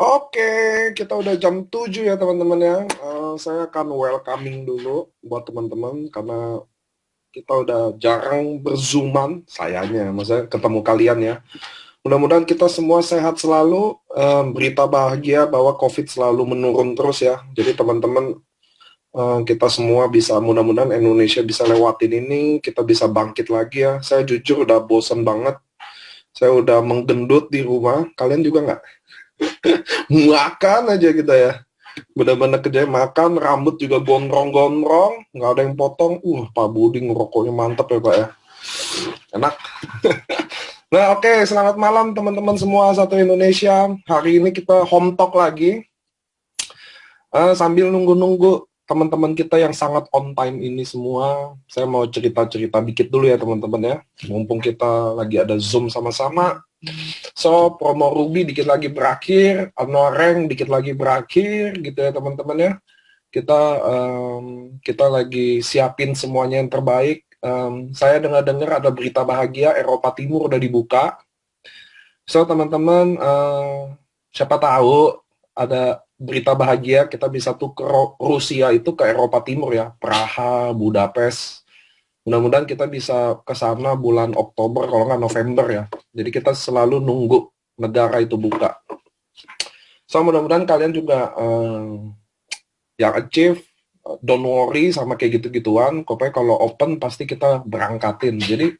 Oke, kita udah jam 7 ya teman-teman ya. Saya akan welcoming dulu buat teman-teman karena kita udah jarang berzooman, sayanya, maksudnya ketemu kalian ya. Mudah-mudahan kita semua sehat selalu. Berita bahagia bahwa COVID selalu menurun terus ya. Jadi teman-teman, kita semua bisa, mudah-mudahan Indonesia bisa lewatin ini, kita bisa bangkit lagi ya. Saya jujur udah bosen banget. Saya udah menggendut di rumah. Kalian juga nggak? Makan aja kita ya. Bener-bener kerja makan, rambut juga gondrong-gondrong, nggak ada yang potong. Pak Budi ngerokoknya mantep ya Pak ya. Enak. Nah oke, selamat malam teman-teman semua satu Indonesia. Hari ini kita home talk lagi. Sambil nunggu-nunggu teman-teman kita yang sangat on time ini semua, saya mau cerita-cerita dikit dulu ya teman-teman ya. Mumpung kita lagi ada Zoom sama-sama. So, promo Ruby dikit lagi berakhir, Anoreng dikit lagi berakhir gitu ya teman-teman ya. Kita lagi siapin semuanya yang terbaik. Saya dengar-dengar ada berita bahagia, Eropa Timur udah dibuka. So teman-teman, siapa tahu ada berita bahagia kita bisa tuh ke Rusia itu ke Eropa Timur ya, Praha, Budapest. Mudah-mudahan kita bisa ke sana bulan Oktober kalau nggak November ya. Jadi kita selalu nunggu negara itu buka. So mudah-mudahan kalian juga yang achieve, don't worry sama kayak gitu-gituan. Pokoknya kalau open pasti kita berangkatin. Jadi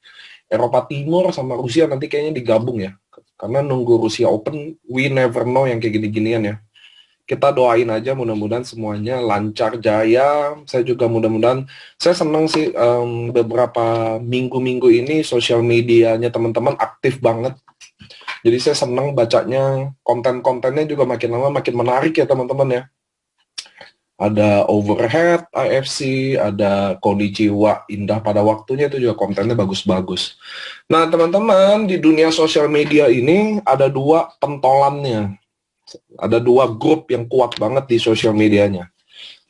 Eropa Timur sama Rusia nanti kayaknya digabung ya. Karena nunggu Rusia open, we never know yang kayak gini-ginian ya. Kita doain aja mudah-mudahan semuanya lancar jaya. Saya juga mudah-mudahan, saya senang sih beberapa minggu-minggu ini sosial medianya teman-teman aktif banget. Jadi saya senang bacanya, konten-kontennya juga makin lama makin menarik ya teman-teman ya. Ada Overhead, IFC, ada Konnichiwa, Indah pada waktunya itu juga kontennya bagus-bagus. Nah teman-teman, di dunia sosial media ini ada dua pentolannya. Ada dua grup yang kuat banget di sosial medianya.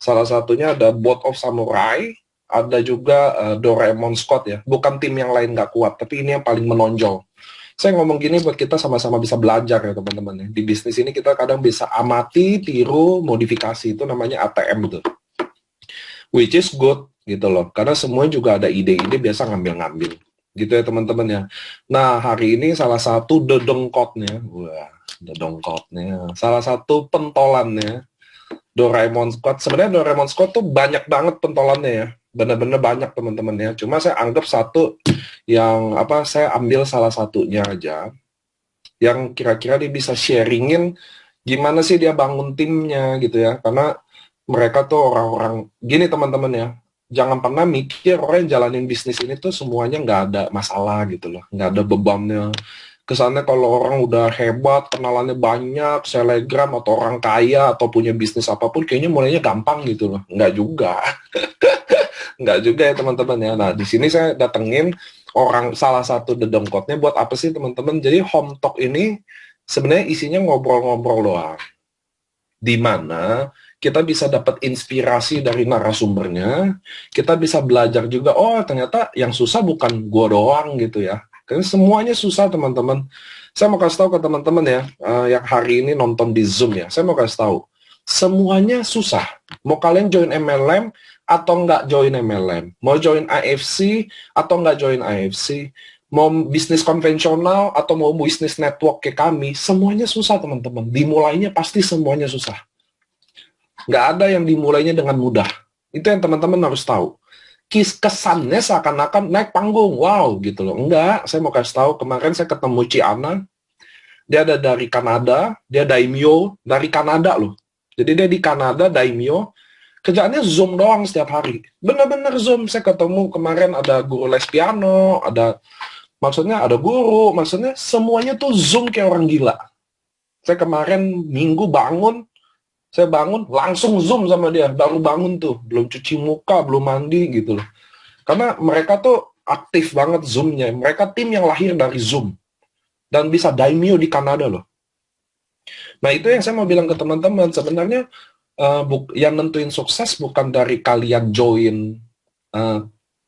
Salah satunya ada Boat of Samurai, ada juga Doraemon Squad ya. Bukan tim yang lain nggak kuat, tapi ini yang paling menonjol. Saya ngomong gini buat kita sama-sama bisa belajar ya teman-teman ya. Di bisnis ini kita kadang bisa amati, tiru, modifikasi, itu namanya ATM tuh. Which is good gitu loh. Karena semua juga ada ide-ide biasa ngambil-ngambil. Gitu ya teman-teman ya. Nah hari ini salah satu dedengkotnya, wah dedengkotnya, salah satu pentolannya Doraemon Squad. Sebenarnya Doraemon Squad tuh banyak banget pentolannya ya. Bener-bener banyak teman-teman ya. Cuma saya anggap satu yang saya ambil salah satunya aja yang kira-kira dia bisa sharingin gimana sih dia bangun timnya gitu ya. Karena mereka tuh orang-orang gini teman-teman ya. Jangan pernah mikir orang yang jalanin bisnis ini tuh semuanya nggak ada masalah gitu loh. Nggak ada bebannya. Kesannya kalau orang udah hebat, kenalannya banyak, selegram, atau orang kaya, atau punya bisnis apapun, kayaknya mulainya gampang gitu loh. Nggak juga. Nggak juga ya teman-teman ya. Nah, di sini saya datengin orang salah satu dedengkotnya buat apa sih teman-teman? Jadi home talk ini sebenarnya isinya ngobrol-ngobrol doang. Di mana kita bisa dapat inspirasi dari narasumbernya, kita bisa belajar juga, oh ternyata yang susah bukan gua doang gitu ya. Karena semuanya susah teman-teman. Saya mau kasih tahu ke teman-teman ya, yang hari ini nonton di Zoom ya, saya mau kasih tahu, semuanya susah. Mau kalian join MLM atau nggak join MLM, mau join IFC atau nggak join IFC, mau bisnis konvensional atau mau bisnis network kayak kami, semuanya susah teman-teman. Dimulainya pasti semuanya susah. Nggak ada yang dimulainya dengan mudah. Itu yang teman-teman harus tahu. Kesannya seakan-akan naik panggung, wow gitu loh. Enggak, saya mau kasih tahu, kemarin saya ketemu Ciana, dia ada dari Kanada, dia daimyo dari Kanada loh. Jadi dia di Kanada, daimyo, kerjaannya Zoom doang setiap hari. Bener-bener Zoom, saya ketemu kemarin ada guru les piano, maksudnya ada guru, maksudnya semuanya tuh Zoom kayak orang gila. Saya kemarin minggu bangun, saya bangun, langsung Zoom sama dia. Baru bangun tuh, belum cuci muka, belum mandi gitu loh. Karena mereka tuh aktif banget Zoom-nya. Mereka tim yang lahir dari Zoom. Dan bisa daimyo di Kanada loh. Nah itu yang saya mau bilang ke teman-teman. Sebenarnya yang nentuin sukses bukan dari kalian join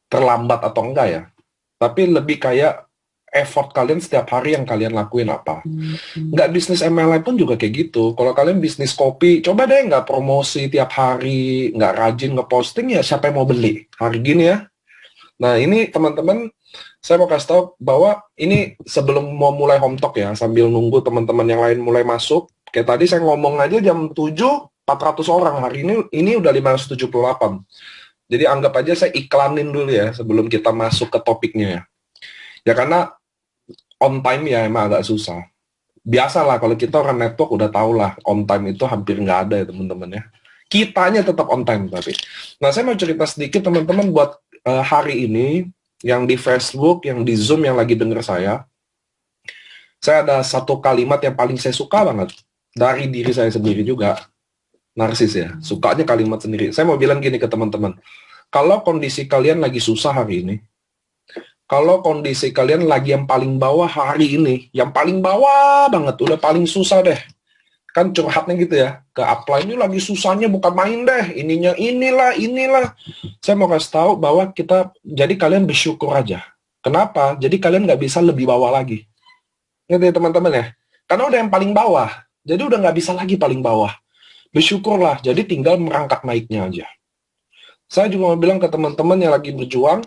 terlambat atau enggak ya. Tapi lebih kayak effort kalian setiap hari yang kalian lakuin apa. Nggak bisnis MLM pun juga kayak gitu. Kalau kalian bisnis kopi, coba deh nggak promosi tiap hari, nggak rajin ngeposting, ya siapa yang mau beli hari gini ya. Nah ini teman-teman, saya mau kasih tahu bahwa ini sebelum mau mulai home talk ya, sambil nunggu teman-teman yang lain mulai masuk. Kayak tadi saya ngomong aja jam 7, 400 orang. Hari ini udah 578. Jadi anggap aja saya iklanin dulu ya sebelum kita masuk ke topiknya ya. Ya karena on time ya emang agak susah. Biasalah kalau kita orang network udah tau lah on time itu hampir nggak ada ya teman-teman ya. Kitanya tetap on time tapi. Nah saya mau cerita sedikit teman-teman buat hari ini yang di Facebook, yang di Zoom yang lagi denger saya ada satu kalimat yang paling saya suka banget dari diri saya sendiri juga. Narsis ya, sukanya kalimat sendiri. Saya mau bilang gini ke teman-teman, kalau kondisi kalian lagi susah hari ini, kalau kondisi kalian lagi yang paling bawah hari ini, yang paling bawah banget, udah paling susah deh, kan curhatnya gitu ya, ke apply ini lagi susahnya bukan main deh, ininya inilah. Saya mau kasih tahu bahwa jadi kalian bersyukur aja. Kenapa? Jadi kalian nggak bisa lebih bawah lagi. Gitu ya teman-teman ya, karena udah yang paling bawah, jadi udah nggak bisa lagi paling bawah. Bersyukurlah, jadi tinggal merangkak naiknya aja. Saya juga mau bilang ke teman-teman yang lagi berjuang,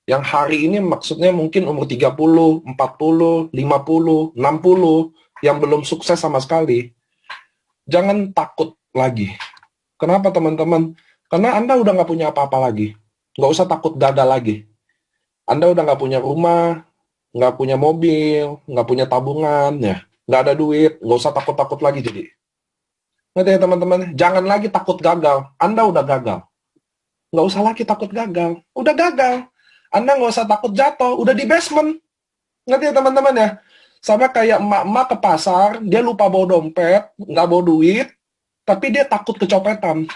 yang hari ini maksudnya mungkin umur 30, 40, 50, 60, yang belum sukses sama sekali. Jangan takut lagi. Kenapa teman-teman? Karena Anda udah nggak punya apa-apa lagi. Nggak usah takut gagal lagi. Anda udah nggak punya rumah, nggak punya mobil, nggak punya tabungan, ya, nggak ada duit, nggak usah takut-takut lagi jadi. Ngerti ya teman-teman? Jangan lagi takut gagal. Anda udah gagal. Nggak usah lagi takut gagal. Udah gagal. Anda nggak usah takut jatuh. Udah di basement. Ngerti ya teman-teman ya? Sama kayak emak-emak ke pasar, dia lupa bawa dompet, nggak bawa duit, tapi dia takut kecopetan.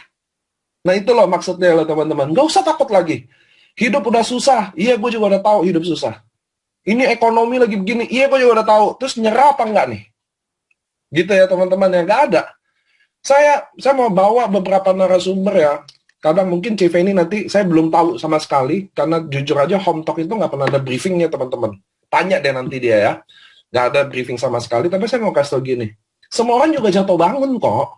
Nah itu loh maksudnya loh teman-teman. Nggak usah takut lagi. Hidup udah susah. Iya, gue juga udah tahu hidup susah. Ini ekonomi lagi begini. Iya, gue juga udah tahu. Terus nyerah apa enggak nih? Gitu ya teman-teman ya. Nggak ada. Saya mau bawa beberapa narasumber ya. Kadang mungkin CV ini nanti saya belum tahu sama sekali, karena jujur aja home talk itu nggak pernah ada briefingnya teman-teman. Tanya deh nanti dia ya. Nggak ada briefing sama sekali, tapi saya mau kasih tau gini. Semua orang juga jatuh bangun kok.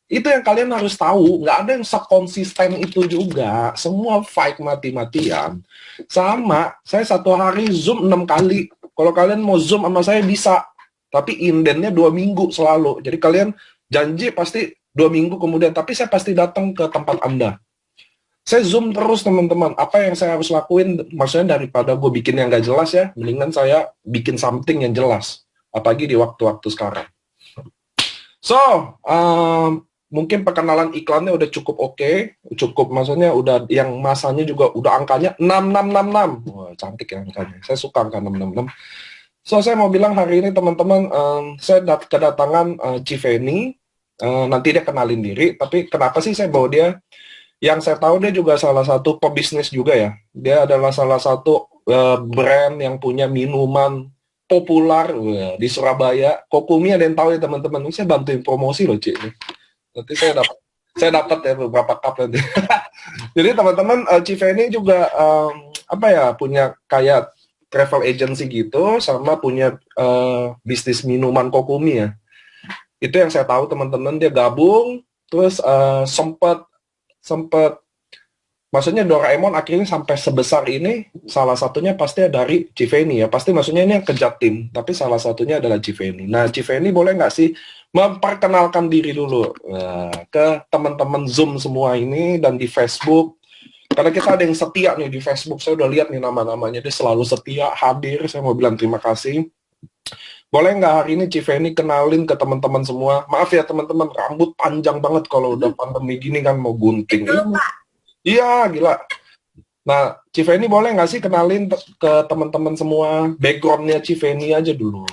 Itu yang kalian harus tahu. Nggak ada yang sekonsisten itu juga. Semua fight mati-matian. Sama, saya satu hari Zoom 6 kali. Kalau kalian mau Zoom sama saya bisa. Tapi indennya 2 minggu selalu. Jadi kalian janji pasti 2 minggu kemudian, tapi saya pasti datang ke tempat Anda. Saya Zoom terus teman-teman. Apa yang saya harus lakuin, maksudnya daripada gue bikin yang gak jelas ya, mendingan saya bikin something yang jelas. Apalagi di waktu-waktu sekarang. So, mungkin perkenalan iklannya udah cukup oke. Cukup maksudnya udah yang masanya juga udah angkanya 6666. Wah, cantik ya angkanya. Saya suka angka 666. So, saya mau bilang hari ini teman-teman, saya kedatangan Civeni. Nanti dia kenalin diri, tapi kenapa sih saya bawa dia? Yang saya tahu dia juga salah satu pebisnis juga ya. Dia adalah salah satu brand yang punya minuman populer di Surabaya. Kokumi ada yang tahu ya teman-teman. Saya bantuin promosi loh, Cik. Nanti saya dapat ya beberapa cup nanti. Jadi teman-teman, Civeni juga punya kayak travel agency gitu, sama punya bisnis minuman Kokumi ya. Itu yang saya tahu teman-teman, dia gabung, terus sempat maksudnya Doraemon akhirnya sampai sebesar ini, salah satunya pasti dari Civeni ya, pasti maksudnya ini yang kerja tim, tapi salah satunya adalah Civeni. Nah, Civeni boleh nggak sih memperkenalkan diri dulu ke teman-teman Zoom semua ini dan di Facebook. Karena kita ada yang setia nih di Facebook, saya udah lihat nih nama-namanya, dia selalu setia, hadir, saya mau bilang terima kasih. Boleh nggak hari ini Civeni kenalin ke teman-teman semua? Maaf ya teman-teman, rambut panjang banget kalau udah pandemi gini kan mau gunting. Iya, gila. Nah, Civeni boleh nggak sih kenalin ke teman-teman semua? Background-nya Civeni aja dulu.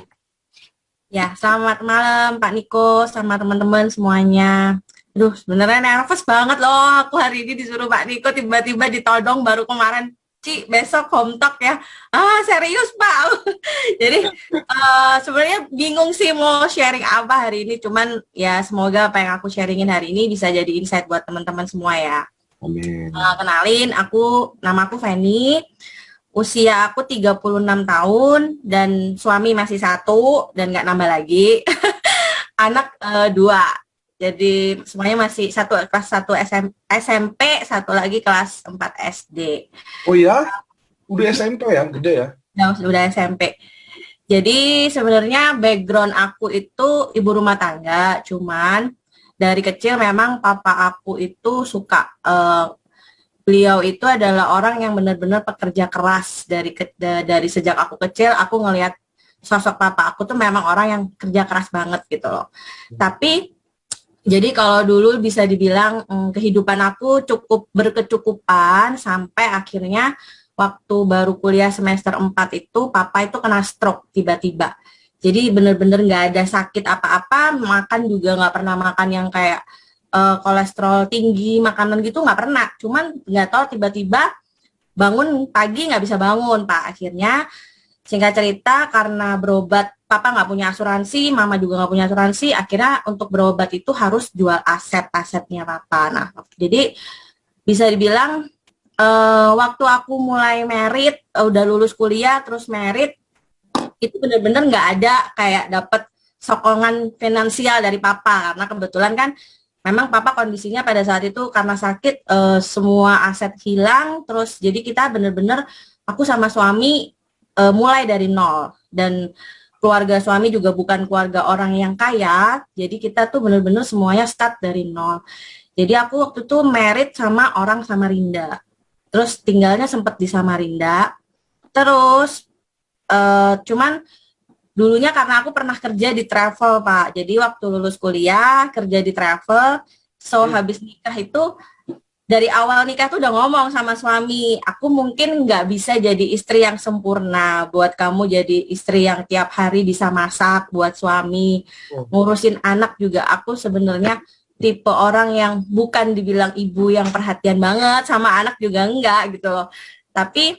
Ya, selamat malam Pak Niko sama teman-teman semuanya. Aduh, sebenarnya nervous banget loh. Aku hari ini disuruh Pak Niko tiba-tiba ditodong baru kemarin. Ci, besok home talk ya. Serius Pak. Jadi sebenarnya bingung sih mau sharing apa hari ini. Cuman ya semoga apa yang aku sharingin hari ini bisa jadi insight buat teman-teman semua ya. Amin. Kenalin, nama aku Feni. usia aku 36 tahun dan suami masih satu dan nggak nambah lagi. Anak dua. Jadi semuanya masih satu kelas 1 SMP, satu lagi kelas 4 SD. Oh ya, udah SMP ya, gede ya. Udah SMP. Jadi sebenarnya background aku itu ibu rumah tangga, cuman dari kecil memang papa aku itu suka beliau itu adalah orang yang benar-benar pekerja keras dari sejak aku kecil. Aku ngelihat sosok papa aku tuh memang orang yang kerja keras banget gitu loh. Tapi jadi kalau dulu bisa dibilang kehidupan aku cukup berkecukupan sampai akhirnya waktu baru kuliah semester 4 itu papa itu kena stroke tiba-tiba. Jadi bener-bener nggak ada sakit apa-apa, makan juga nggak pernah makan yang kayak kolesterol tinggi, makanan gitu nggak pernah. Cuman nggak tahu tiba-tiba bangun pagi nggak bisa bangun, Pak. Akhirnya singkat cerita karena berobat, papa nggak punya asuransi, mama juga nggak punya asuransi, akhirnya untuk berobat itu harus jual aset-asetnya papa. Nah, jadi bisa dibilang waktu aku mulai merit, udah lulus kuliah, terus merit, itu bener-bener nggak ada kayak dapet sokongan finansial dari papa, karena kebetulan kan memang papa kondisinya pada saat itu karena sakit semua aset hilang, terus jadi kita bener-bener aku sama suami mulai dari nol, dan keluarga suami juga bukan keluarga orang yang kaya, jadi kita tuh bener-bener semuanya start dari nol. Jadi aku waktu itu merit sama orang Samarinda, terus tinggalnya sempat di Samarinda, terus cuman dulunya karena aku pernah kerja di travel, Pak, jadi waktu lulus kuliah kerja di travel, habis nikah itu dari awal nikah tuh udah ngomong sama suami, aku mungkin nggak bisa jadi istri yang sempurna buat kamu, jadi istri yang tiap hari bisa masak buat suami, ngurusin anak juga. Aku sebenarnya tipe orang yang bukan dibilang ibu yang perhatian banget, sama anak juga enggak gitu loh. Tapi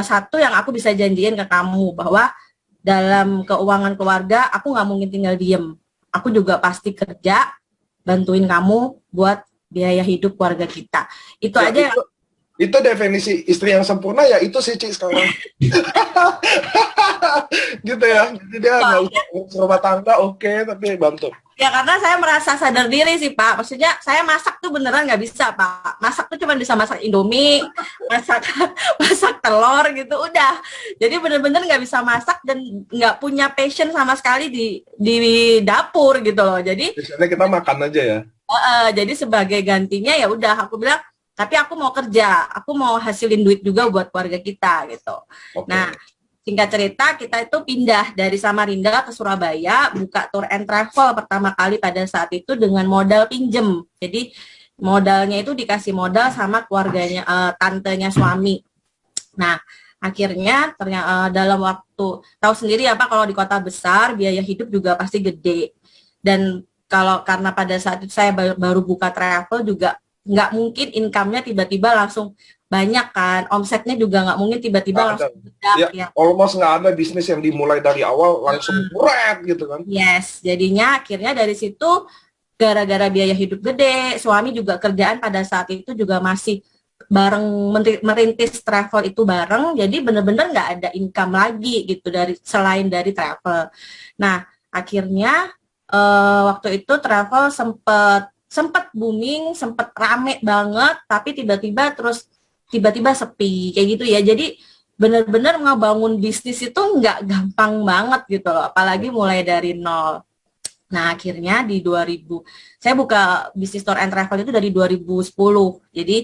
satu yang aku bisa janjiin ke kamu, bahwa dalam keuangan keluarga aku nggak mungkin tinggal diem. Aku juga pasti kerja, bantuin kamu buat biaya hidup keluarga kita. Itu ya, aja. Itu definisi istri yang sempurna ya itu sih, Cik, sekarang. Gitu ya. Jadi dia nggak usah rumah tangga, oke, tapi bantu. Ya karena saya merasa sadar diri sih, Pak. Maksudnya saya masak tuh beneran nggak bisa, Pak. Masak tuh cuma bisa masak Indomie, masak telur gitu, udah. Jadi bener-bener nggak bisa masak dan nggak punya passion sama sekali di dapur gitu loh. Jadi biasanya kita makan aja ya. Jadi sebagai gantinya ya udah aku bilang, tapi aku mau kerja, aku mau hasilin duit juga buat keluarga kita gitu. Okay. Nah, singkat cerita kita itu pindah dari Samarinda ke Surabaya, buka tour and travel pertama kali pada saat itu dengan modal pinjem. Jadi modalnya itu dikasih modal sama keluarganya, tantenya suami. Nah, akhirnya ternyata dalam waktu, tahu sendiri apa kalau di kota besar biaya hidup juga pasti gede. Dan karena pada saat itu saya baru buka travel juga nggak mungkin income-nya tiba-tiba langsung banyak kan, omsetnya juga nggak mungkin tiba-tiba langsung bedak ya. Almost nggak ada bisnis yang dimulai dari awal langsung berat gitu kan. Yes, jadinya akhirnya dari situ gara-gara biaya hidup gede, suami juga kerjaan pada saat itu juga masih bareng merintis travel itu bareng, jadi bener-bener nggak ada income lagi gitu selain dari travel. Nah, akhirnya waktu itu travel sempet booming, sempet rame banget, tapi tiba-tiba sepi kayak gitu ya. Jadi bener-bener ngebangun bisnis itu nggak gampang banget gitu loh, apalagi mulai dari nol. Nah, akhirnya di 2000 saya buka bisnis tour and travel itu dari 2010. Jadi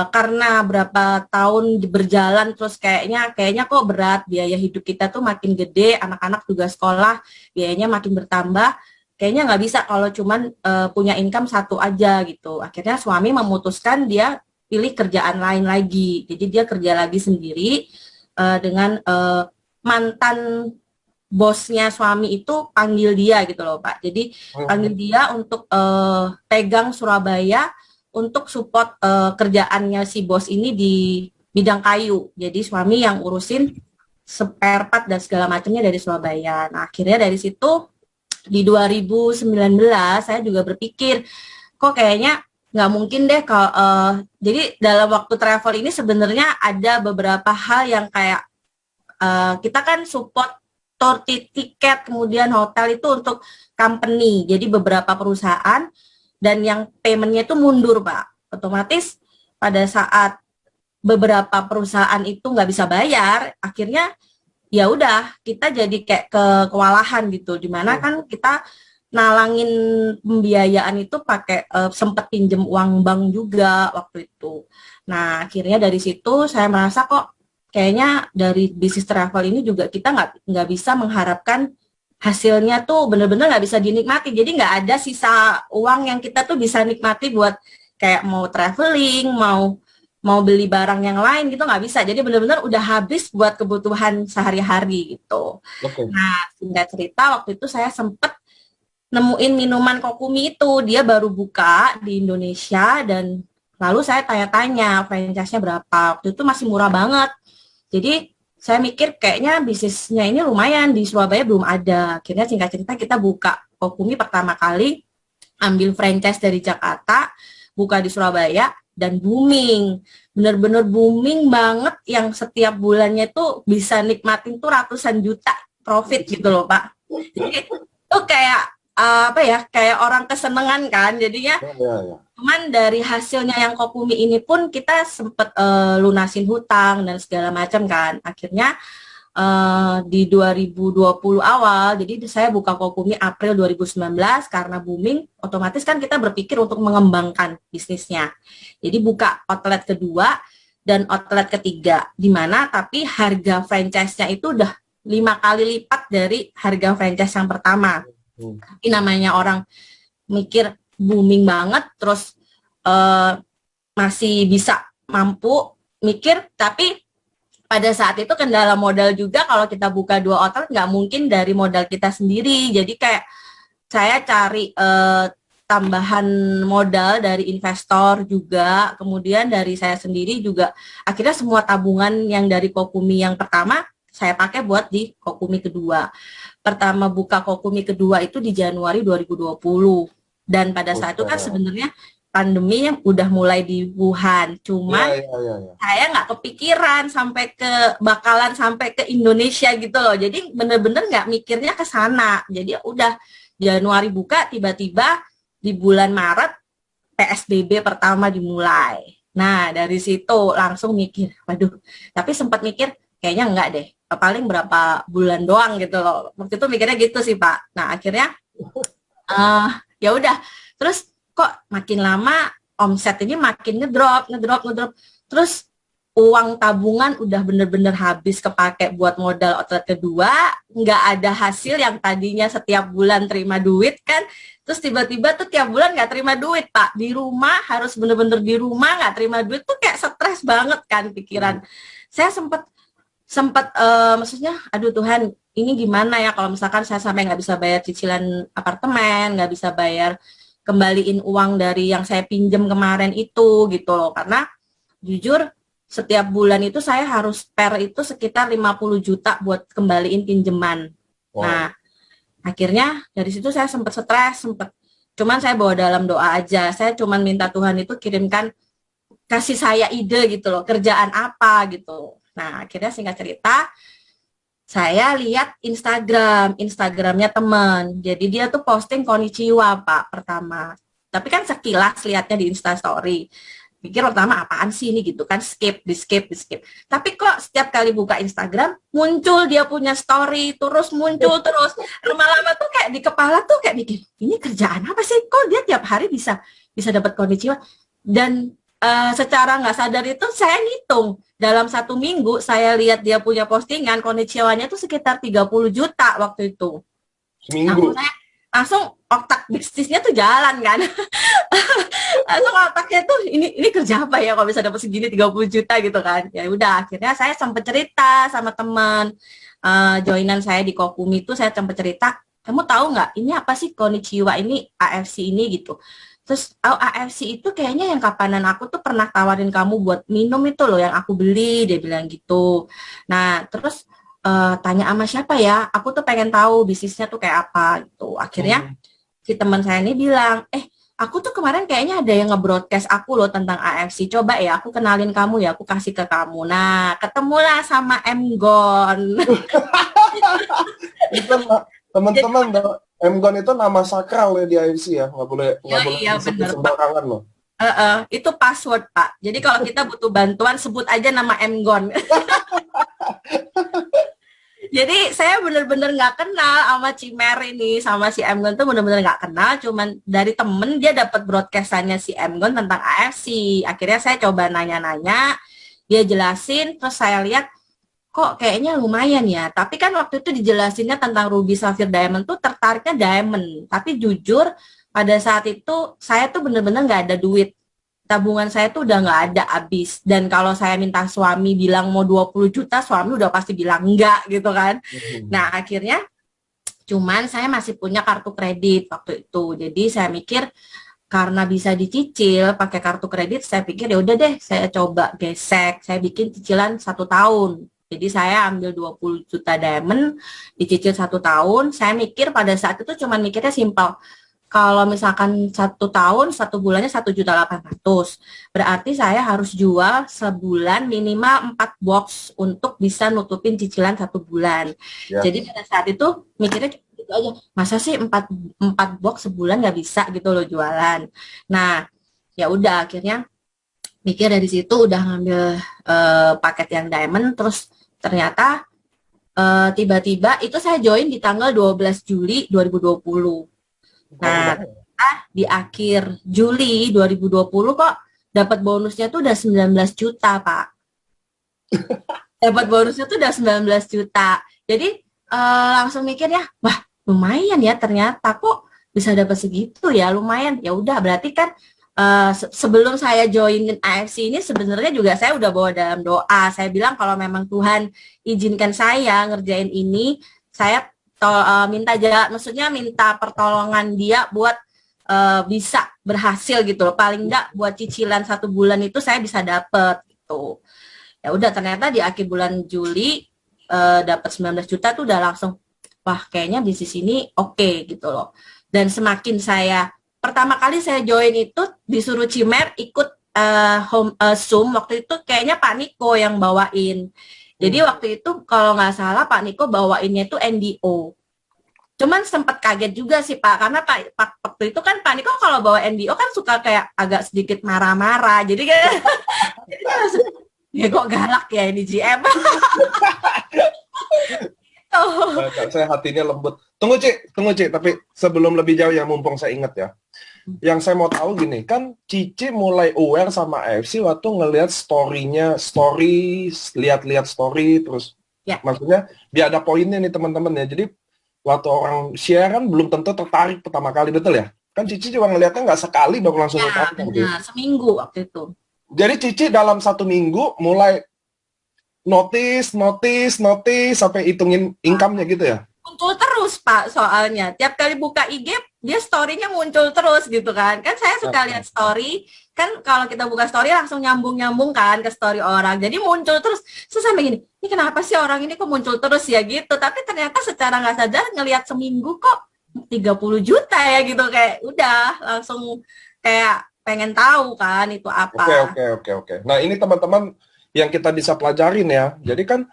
karena berapa tahun berjalan terus kayaknya kok berat, biaya hidup kita tuh makin gede, anak-anak juga sekolah, biayanya makin bertambah, kayaknya nggak bisa kalau cuman punya income satu aja gitu. Akhirnya suami memutuskan dia pilih kerjaan lain lagi, jadi dia kerja lagi sendiri dengan mantan bosnya suami itu panggil dia gitu loh, Pak. Jadi panggil dia untuk pegang Surabaya untuk support kerjaannya si bos ini di bidang kayu. Jadi suami yang urusin spare part dan segala macamnya dari Surabaya. Nah, akhirnya dari situ di 2019 saya juga berpikir, kok kayaknya nggak mungkin deh kalau jadi dalam waktu travel ini sebenarnya ada beberapa hal yang kayak kita kan support tour tiket, kemudian hotel itu untuk company, jadi beberapa perusahaan, dan yang paymentnya itu mundur Pak. Otomatis pada saat beberapa perusahaan itu nggak bisa bayar, akhirnya ya udah kita jadi kayak kewalahan gitu, dimana kan kita nalangin pembiayaan itu pakai sempet pinjem uang bank juga waktu itu. Nah akhirnya dari situ saya merasa kok kayaknya dari bisnis travel ini juga kita nggak bisa mengharapkan hasilnya tuh bener-bener nggak bisa dinikmati. Jadi nggak ada sisa uang yang kita tuh bisa nikmati buat kayak mau traveling, mau beli barang yang lain gitu nggak bisa. Jadi bener-bener udah habis buat kebutuhan sehari-hari gitu. Oke. Nah singkat cerita waktu itu saya sempet nemuin minuman Kokumi itu, dia baru buka di Indonesia dan lalu saya tanya-tanya franchise-nya berapa. Waktu itu masih murah banget. Jadi saya mikir kayaknya bisnisnya ini lumayan, di Surabaya belum ada. Akhirnya singkat cerita kita buka Kokumi pertama kali, ambil franchise dari Jakarta, buka di Surabaya dan booming. Bener-bener booming banget yang setiap bulannya tuh bisa nikmatin tuh ratusan juta profit gitu loh Pak. Jadi itu kayak apa ya, kayak orang kesenengan kan jadinya. Cuman dari hasilnya yang Kokumi ini pun kita sempet lunasin hutang dan segala macam kan. Akhirnya di 2020 awal, jadi saya buka Kokumi April 2019 karena booming, otomatis kan kita berpikir untuk mengembangkan bisnisnya. Jadi buka outlet kedua dan outlet ketiga, di mana tapi harga franchise-nya itu udah 5 kali lipat dari harga franchise yang pertama. Tapi namanya orang mikir booming banget, terus masih bisa mampu mikir, tapi pada saat itu kendala modal juga. Kalau kita buka 2 outlet nggak mungkin dari modal kita sendiri, jadi kayak saya cari tambahan modal dari investor juga, kemudian dari saya sendiri juga. Akhirnya semua tabungan yang dari Kokumi yang pertama saya pakai buat di Kokumi kedua. Pertama buka Kokumi kedua itu di Januari 2020. Dan pada saat itu kan sebenarnya pandemi yang udah mulai di Wuhan. Cuman saya nggak kepikiran bakalan sampai ke Indonesia gitu loh. Jadi bener-bener nggak mikirnya ke sana. Jadi udah Januari buka, tiba-tiba di bulan Maret PSBB pertama dimulai. Nah dari situ langsung mikir, waduh. Tapi sempat mikir kayaknya enggak deh, paling berapa bulan doang gitu loh. Waktu itu mikirnya gitu sih Pak. Nah akhirnya ya udah, terus kok makin lama omset ini makin ngedrop. Terus uang tabungan udah bener-bener habis kepake buat modal outlet kedua, nggak ada hasil. Yang tadinya setiap bulan terima duit kan, terus tiba-tiba tuh tiap bulan nggak terima duit Pak. Di rumah, harus bener-bener di rumah nggak terima duit tuh kayak stres banget kan pikiran. Saya sempat maksudnya aduh Tuhan, ini gimana ya kalau misalkan saya sampai nggak bisa bayar cicilan apartemen, nggak bisa bayar kembaliin uang dari yang saya pinjam kemarin itu gitu loh. Karena jujur setiap bulan itu saya harus spare itu sekitar 50 juta buat kembaliin pinjaman. Nah akhirnya dari situ saya sempat stres, cuman saya bawa dalam doa aja. Saya cuman minta Tuhan itu kasih saya ide gitu loh, kerjaan apa gitu. Nah akhirnya singkat cerita saya lihat Instagramnya teman. Jadi dia tuh posting konnichiwa Pak pertama. Tapi kan sekilas lihatnya di Instastory, pikir pertama apaan sih ini gitu kan, skip. Tapi kok setiap kali buka Instagram muncul dia punya story, terus muncul terus. Lama-lama tuh kayak di kepala tuh kayak mikir, ini kerjaan apa sih? Kok dia tiap hari bisa dapat konnichiwa? Dan secara nggak sadar itu saya ngitung dalam 1 minggu saya lihat dia punya postingan konnichiwanya itu sekitar 30 juta waktu itu. Seminggu. Langsung otak bisnisnya tuh jalan kan. Langsung otaknya tuh ini kerja apa ya kalau bisa dapat segini 30 juta gitu kan. Ya udah akhirnya saya sempat cerita sama teman joinan saya di Kokumi itu, saya sempat cerita, kamu tahu nggak ini apa sih konnichiwa ini, AFC ini gitu. Terus AFC itu kayaknya yang kapanan aku tuh pernah tawarin kamu buat minum itu loh yang aku beli, dia bilang gitu. Nah terus tanya sama siapa ya, aku tuh pengen tahu bisnisnya tuh kayak apa gitu. Akhirnya si teman saya ini bilang, aku tuh kemarin kayaknya ada yang nge-broadcast aku loh tentang AFC. Coba ya, aku kenalin kamu ya, aku kasih ke kamu. Nah, ketemulah sama M-Gon. Itu Jadi, teman-teman, M-Gon itu nama sakral ya di AFC ya, ya nggak boleh iya disebut bener Pak. sembarangan loh. Itu password Pak. Jadi kalau kita butuh bantuan, sebut aja nama M-Gon. Jadi saya bener-bener nggak kenal sama Cimer ini, sama si Emgon tuh bener-bener nggak kenal, cuman dari temen dia dapat broadcastannya si Emgon tentang AFC. Akhirnya saya coba nanya-nanya, dia jelasin, terus saya lihat kok kayaknya lumayan ya. Tapi kan waktu itu dijelasinnya tentang Ruby Sapphire Diamond tuh tertariknya Diamond. Tapi jujur pada saat itu saya tuh bener-bener nggak ada duit, tabungan saya tuh udah nggak ada, habis. Dan kalau saya minta suami bilang mau 20 juta, suami udah pasti bilang enggak gitu kan. Nah, akhirnya cuman saya masih punya kartu kredit waktu itu. Jadi saya mikir karena bisa dicicil pakai kartu kredit, saya pikir ya udah deh, saya coba gesek, saya bikin cicilan 1 tahun. Jadi saya ambil 20 juta diamond, dicicil 1 tahun. Saya mikir pada saat itu cuman mikirnya simpel, kalau misalkan 1 tahun, 1 bulannya 1.800.000, berarti saya harus jual sebulan minimal 4 box untuk bisa nutupin cicilan 1 bulan. Ya. Jadi pada saat itu mikirnya gitu aja, masa sih 4 box sebulan nggak bisa gitu loh jualan. Nah, ya udah akhirnya mikir dari situ udah ngambil paket yang diamond, terus ternyata tiba-tiba itu saya join di tanggal 12 Juli 2020. Nah, di akhir Juli 2020 kok dapat bonusnya tuh udah 19 juta, Pak. Dapat bonusnya tuh udah 19 juta. Jadi langsung mikir ya, wah lumayan ya ternyata kok bisa dapat segitu ya, lumayan. Ya udah berarti kan sebelum saya joinin AFC ini sebenarnya juga saya udah bawa dalam doa. Saya bilang kalau memang Tuhan izinkan saya ngerjain ini, saya minta maksudnya minta pertolongan dia buat bisa berhasil gitu loh, paling enggak buat cicilan 1 bulan itu saya bisa dapet gitu. Ya udah ternyata di akhir bulan Juli dapat 19 juta tuh udah langsung wah kayaknya bisnis ini oke gitu loh. Dan semakin saya pertama kali saya join itu disuruh Cimer ikut Zoom, waktu itu kayaknya Pak Niko yang bawain. Jadi waktu itu kalau nggak salah Pak Niko bawainnya itu NDO. Cuman sempat kaget juga sih Pak, karena Pak waktu itu kan Pak Niko kalau bawa NDO kan suka kayak agak sedikit marah-marah. Jadi kan ya kok galak ya ini GM. Saya hatinya lembut. Tunggu Cik, tapi sebelum lebih jauh ya, mumpung saya ingat ya. Yang saya mau tahu gini, kan Cici mulai aware sama AFC waktu ngelihat lihat-lihat story, terus Ya. maksudnya biar ada poinnya nih teman-teman ya. Jadi waktu orang share kan belum tentu tertarik pertama kali, betul ya? Kan Cici juga ngelihatnya nggak sekali baru langsung tertarik. Benar, seminggu waktu itu. Jadi Cici dalam 1 minggu mulai notice sampai hitungin income-nya gitu ya? Muncul terus Pak soalnya. Tiap kali buka IG dia story-nya muncul terus gitu kan. Kan saya suka lihat story, kan kalau kita buka story langsung nyambung kan ke story orang. Jadi muncul terus. Terus sampai gini, ini kenapa sih orang ini kok muncul terus ya gitu. Tapi ternyata secara nggak sadar ngelihat seminggu kok 30 juta ya gitu, kayak udah langsung kayak pengen tahu kan itu apa. Oke. Nah, ini teman-teman yang kita bisa pelajarin ya. Jadi kan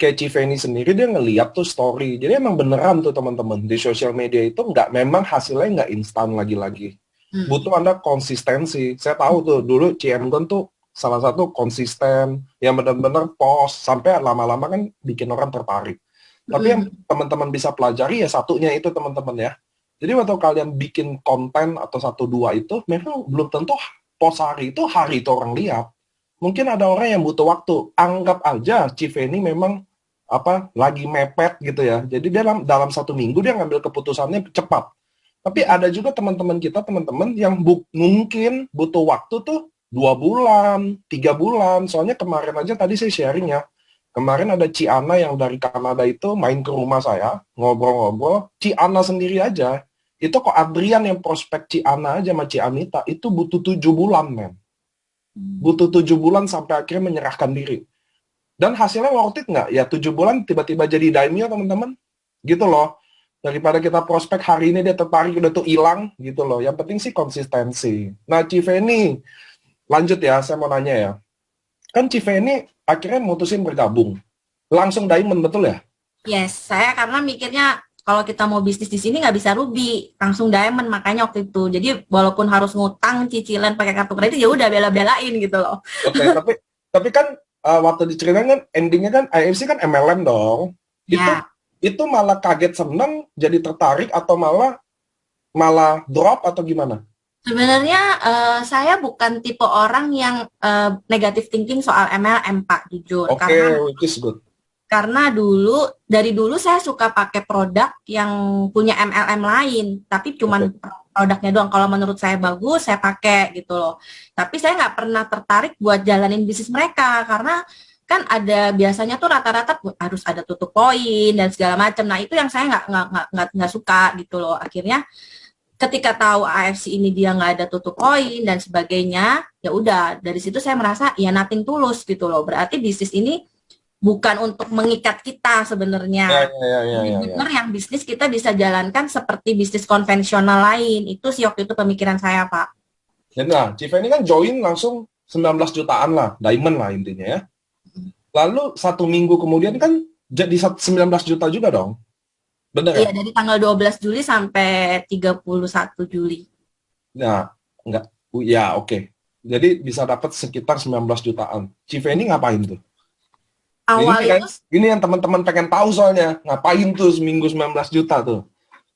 kayak Civeni sendiri dia ngeliat tuh story. Jadi emang beneran tuh teman-teman di sosial media itu memang hasilnya nggak instan lagi-lagi. Butuh Anda konsistensi. Saya tahu tuh dulu Ciemgon tuh salah satu konsisten yang benar-benar post sampai lama-lama kan bikin orang tertarik. Tapi yang teman-teman bisa pelajari ya satunya itu teman-teman ya. Jadi waktu kalian bikin konten atau 1-2 itu memang belum tentu post hari itu orang lihat. Mungkin ada orang yang butuh waktu. Anggap aja Civeni memang lagi mepet gitu ya. Jadi dia dalam 1 minggu dia ngambil keputusannya cepat. Tapi ada juga teman-teman yang mungkin butuh waktu tuh 2 bulan, 3 bulan. Soalnya kemarin aja tadi saya sharing ya. Kemarin ada Ciana yang dari Kanada itu main ke rumah saya, ngobrol-ngobrol. Ciana sendiri aja. Itu kok Adrian yang prospek Ciana aja sama Cianita, itu butuh 7 bulan, men. Butuh 7 bulan sampai akhirnya menyerahkan diri. Dan hasilnya worth it nggak? Ya 7 bulan tiba-tiba jadi daimyo teman-teman. Gitu loh. daripada kita prospek hari ini dia tertarik udah tuh hilang gitu loh. Yang penting sih konsistensi. Nah, Civeni, lanjut ya, saya mau nanya ya. Kan Civeni akhirnya mutusin bergabung. Langsung diamond, betul ya? Yes, saya karena mikirnya kalau kita mau bisnis di sini nggak bisa rugi, langsung diamond makanya waktu itu. Jadi walaupun harus ngutang cicilan pakai kartu kredit ya udah bela-belain gitu loh. Oke, tapi kan waktu diceritain kan endingnya kan IFC kan MLM dong. Ya, Itu malah kaget seneng jadi tertarik atau malah malah drop atau gimana? sebenarnya saya bukan tipe orang yang negative thinking soal MLM Pak, jujur. Oke, which is good. Karena dari dulu saya suka pakai produk yang punya MLM lain, tapi cuman produknya doang. Kalau menurut saya bagus, saya pakai gitu loh. Tapi saya nggak pernah tertarik buat jalanin bisnis mereka karena kan ada biasanya tuh rata-rata harus ada tutup poin dan segala macam. Nah itu yang saya nggak suka gitu loh. Akhirnya ketika tahu AFC ini dia nggak ada tutup poin dan sebagainya, ya udah dari situ saya merasa ya nothing tulus gitu loh. Berarti bisnis ini bukan untuk mengikat kita sebenarnya. Benar yang bisnis kita bisa jalankan seperti bisnis konvensional lain. Itu sih waktu itu pemikiran saya, Pak. Ya, nah, Civa ini kan join langsung 19 jutaan lah, diamond lah intinya ya. Lalu 1 minggu kemudian kan jadi 19 juta juga dong. Bener Iya, ya? dari tanggal 12 Juli sampai 31 Juli. Nah, enggak. Ya, oke. Jadi bisa dapat sekitar 19 jutaan. Civa ini ngapain tuh? Awal itu Ini yang teman-teman pengen tahu soalnya. Ngapain tuh seminggu 19 juta tuh?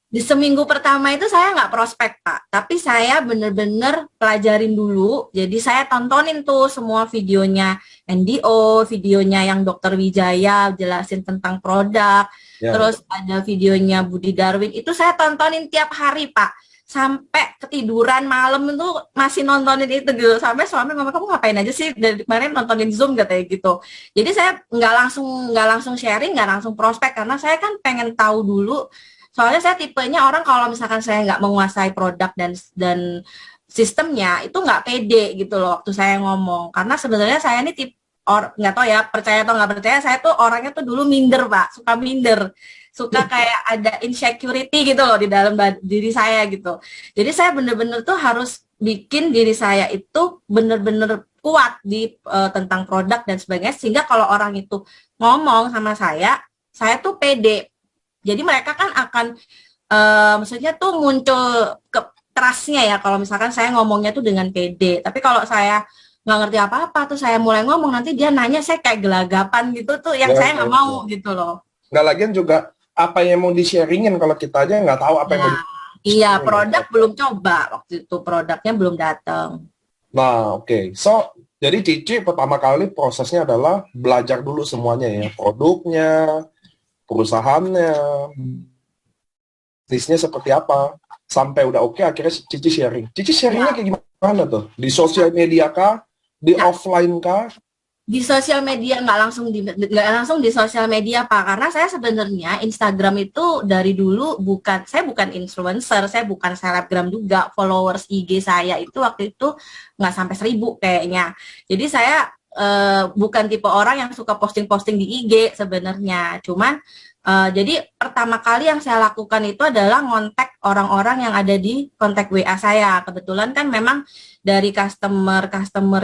di seminggu pertama itu saya nggak prospek, Pak. Tapi saya bener-bener pelajarin dulu. Jadi saya tontonin tuh semua videonya NDO, videonya yang Dokter Wijaya jelasin tentang produk. Terus ada videonya Budi Darwin. Itu saya tontonin tiap hari, Pak. Sampai ketiduran malam itu masih nontonin itu gitu. Sampai suami ngomong, kamu ngapain aja sih dari kemarin nontonin Zoom katanya gitu. Jadi saya nggak langsung sharing, nggak langsung prospek karena saya kan pengen tahu dulu. Soalnya saya tipenya orang kalau misalkan saya nggak menguasai produk dan sistemnya itu nggak pede gitu loh waktu saya ngomong. Karena sebenarnya saya ini nggak tahu ya percaya atau nggak percaya, saya tuh orangnya tuh dulu minder Pak, suka minder, suka kayak ada insecurity gitu loh di dalam diri saya gitu. Jadi saya bener-bener tuh harus bikin diri saya itu bener-bener kuat di tentang produk dan sebagainya sehingga kalau orang itu ngomong sama saya tuh pede. Jadi mereka kan akan maksudnya tuh muncul ke trust-nya ya kalau misalkan saya ngomongnya tuh dengan pede. Tapi kalau saya nggak ngerti apa-apa tuh saya mulai ngomong nanti dia nanya saya kayak gelagapan gitu tuh yang saya nggak mau gitu loh. Nggak lagian juga apa yang mau di-sharingin kalau kita aja nggak tahu apa yang mau Iya, produk belum coba waktu itu, produknya belum datang. Nah, oke. So, jadi Cici pertama kali prosesnya adalah belajar dulu semuanya ya, produknya, perusahaannya, bisnisnya seperti apa, sampai udah oke akhirnya Cici sharing. Cici sharingnya kayak gimana tuh? Di sosial media kah? Di offline kah? Di sosial media nggak langsung di sosial media Pak, karena saya sebenarnya Instagram itu dari dulu saya bukan influencer, saya bukan selebgram juga. Followers IG saya itu waktu itu nggak sampai 1.000 kayaknya. Jadi saya bukan tipe orang yang suka posting-posting di IG sebenarnya. Cuman jadi pertama kali yang saya lakukan itu adalah ngontak orang-orang yang ada di kontak WA saya. Kebetulan kan memang dari customer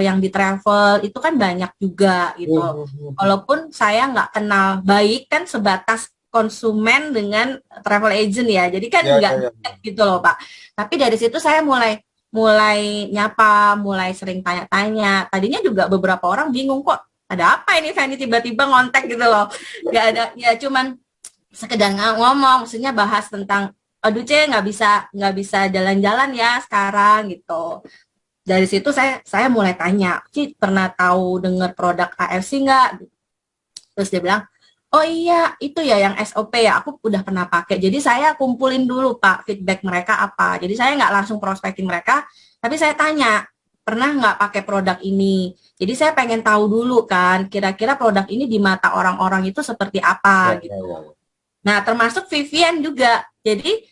yang di travel itu kan banyak juga gitu. Walaupun saya nggak kenal baik kan sebatas konsumen dengan travel agent ya. Jadi kan nggak gitu loh Pak. Tapi dari situ saya mulai nyapa, mulai sering tanya-tanya. Tadinya juga beberapa orang bingung kok ada apa ini Fanny tiba-tiba ngontak gitu loh. Nggak ada, ya cuman sekedar ngomong, maksudnya bahas tentang aduh nggak bisa jalan-jalan ya sekarang gitu. Dari situ saya mulai tanya, Ci pernah tahu dengar produk AFC nggak? Terus dia bilang, oh iya itu ya yang SOP ya, aku udah pernah pakai. Jadi saya kumpulin dulu Pak feedback mereka apa. Jadi saya nggak langsung prospecting mereka, tapi saya tanya, pernah nggak pakai produk ini? Jadi saya pengen tahu dulu kan, kira-kira produk ini di mata orang-orang itu seperti apa gitu. Nah termasuk Vivian juga. Jadi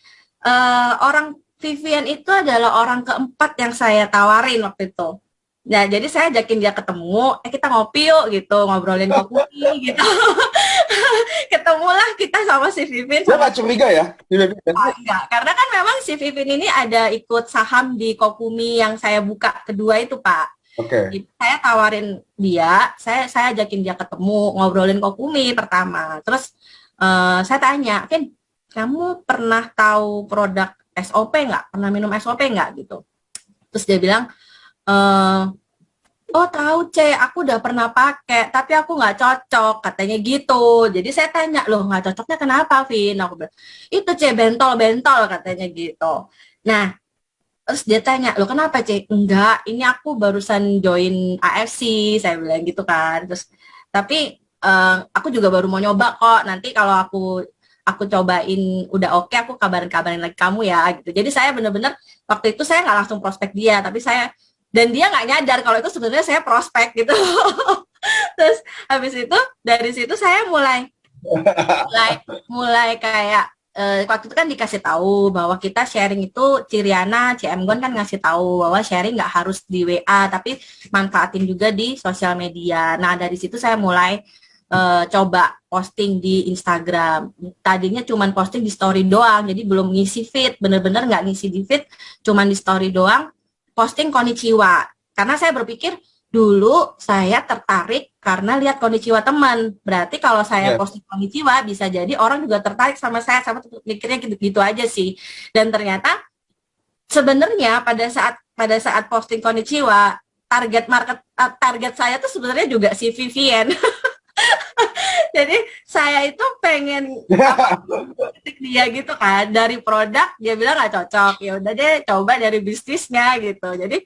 orang Vivian itu adalah orang keempat yang saya tawarin waktu itu. Nah, jadi saya ajakin dia ketemu, kita ngopi yuk gitu, ngobrolin kopi gitu. Ketemulah kita sama si Vivin Dia sama nggak curiga ya? oh, enggak, karena kan memang si Vivin ini ada ikut saham di Kokumi yang saya buka kedua itu, Pak. Oke. Jadi, saya tawarin dia, saya ajakin dia ketemu, ngobrolin Kokumi pertama. Terus saya tanya, Vin, kamu pernah tahu produk SOP nggak? Pernah minum SOP nggak gitu? Terus dia bilang, eh oh tahu C, aku udah pernah pakai, tapi aku nggak cocok, katanya gitu. Jadi saya tanya, loh nggak cocoknya kenapa, Vin? Aku bilang, itu C, bentol-bentol, katanya gitu. Nah, terus dia tanya, loh kenapa C? Enggak, ini aku barusan join AFC, saya bilang gitu kan. Terus, tapi aku juga baru mau nyoba kok, nanti kalau aku cobain udah oke, aku kabarin-kabarin lagi kamu ya, gitu. Jadi saya bener-bener, waktu itu saya nggak langsung prospek dia, tapi dan dia nggak nyadar kalau itu sebenarnya saya prospek gitu. Terus habis itu dari situ saya mulai mulai kayak waktu itu kan dikasih tahu bahwa kita sharing itu Ciriana, CM Gon kan ngasih tahu bahwa sharing nggak harus di WA tapi manfaatin juga di sosial media. Nah dari situ saya mulai coba posting di Instagram. Tadinya cuman posting di story doang, jadi belum ngisi feed, bener-bener nggak ngisi di feed, cuman di story doang, posting konnichiwa. Karena saya berpikir dulu saya tertarik karena lihat konnichiwa teman. Berarti kalau saya posting konnichiwa bisa jadi orang juga tertarik sama saya, sama mikirnya gitu-gitu aja sih. Dan ternyata sebenarnya pada saat posting konnichiwa, target saya tuh sebenarnya juga si Vivian. Jadi saya itu pengen kritik dia gitu kan, dari produk dia bilang nggak cocok, ya udah deh coba dari bisnisnya gitu. Jadi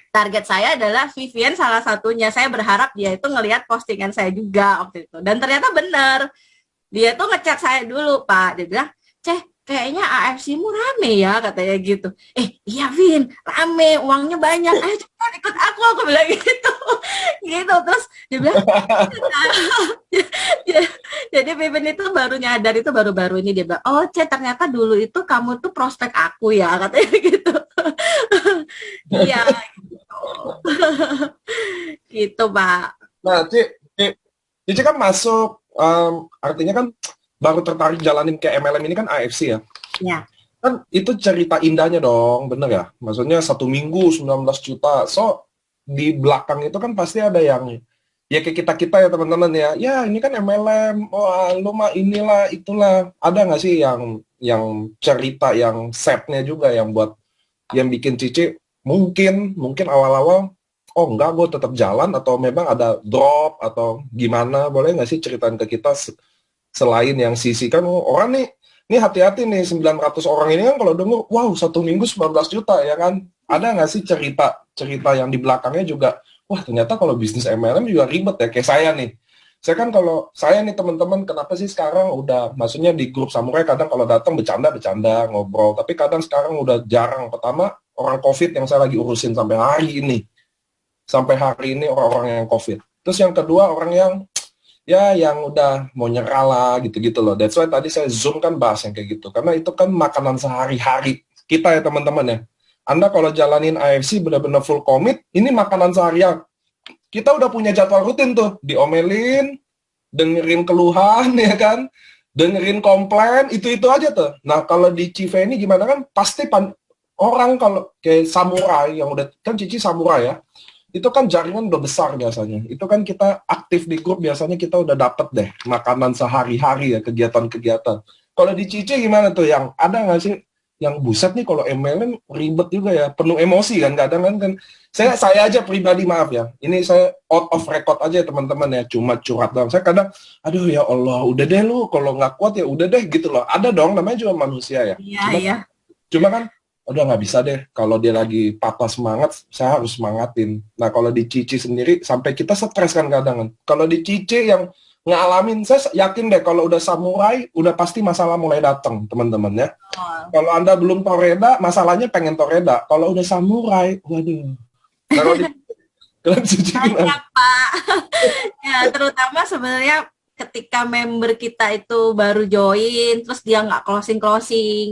target saya adalah Vivian salah satunya. Saya berharap dia itu ngelihat postingan saya juga waktu itu. Dan ternyata benar. Dia tuh ngechat saya dulu, Pak. Dia bilang, Ceh, kayaknya AFC-mu rame ya, katanya gitu. Iya, Vin, rame, uangnya banyak. Ayo cepat ikut aku bilang gitu. Gitu, terus dia bilang, jadi Vivin itu baru nyadar itu baru-baru ini dia bilang, oh Ceh, ternyata dulu itu kamu tuh prospek aku ya, katanya gitu. Iya, gitu Pak. Nah, Cici kan masuk, artinya kan baru tertarik jalanin ke MLM ini kan AFC ya. Ya. Kan itu cerita indahnya dong, bener ya? Maksudnya 1 minggu 19 juta. So, di belakang itu kan pasti ada yang, ya kayak kita-kita ya teman-teman ya. Ya ini kan MLM, wah lu mah inilah, itulah. Ada nggak sih yang cerita, yang setnya juga yang buat, yang bikin Cici mungkin awal-awal, oh enggak, gue tetap jalan, atau memang ada drop, atau gimana, boleh nggak sih ceritain ke kita selain yang sisi kan orang nih, ini hati-hati nih 900 orang ini kan kalau denger, wow 1 minggu 19 juta ya kan, ada nggak sih cerita yang di belakangnya juga, wah ternyata kalau bisnis MLM juga ribet ya, kayak saya nih. Saya kan kalau saya nih teman-teman, kenapa sih sekarang udah, maksudnya di grup Samurai kadang kalau datang bercanda ngobrol, tapi kadang sekarang udah jarang. Pertama orang COVID yang saya lagi urusin sampai hari ini orang-orang yang COVID. Terus yang kedua orang yang ya yang udah mau nyerah lah gitu-gitu loh. That's why tadi saya zoom kan bahas yang kayak gitu. Karena itu kan makanan sehari-hari kita ya teman-teman ya. Anda kalau jalanin AFC benar-benar full commit, ini makanan seharian. Kita udah punya jadwal rutin tuh, diomelin, dengerin keluhan ya kan, dengerin komplain, itu aja tuh. Nah kalau di Cive ini gimana kan, pasti orang kalau kayak samurai, yang udah, kan Cici samurai ya, itu kan jaringan udah besar biasanya. Itu kan kita aktif di grup, biasanya kita udah dapet deh makanan sehari-hari ya, kegiatan-kegiatan. Kalau di Cici gimana tuh, yang ada nggak sih yang buset nih kalau MLM ribet juga ya, penuh emosi kan kadang kan. Saya aja pribadi, maaf ya, ini saya out of record aja ya teman-teman ya, cuma curhat doang. Saya kadang, aduh ya Allah, udah deh lu, kalau nggak kuat ya udah deh gitu loh. Ada dong, namanya juga manusia ya. Iya. Cuma kan udah nggak bisa deh, kalau dia lagi patah semangat, saya harus semangatin. Nah kalau di Cici sendiri, sampai kita stres kan kadang kan. Kalau di Cici yang ngalamin, saya yakin deh kalau udah samurai, udah pasti masalah mulai datang teman-teman ya. Kalau Anda belum toreda, masalahnya pengen toreda. Kalau udah samurai, waduh. Kalau di Cici Banyak Pak. Ya terutama sebenarnya ketika member kita itu baru join, terus dia nggak closing,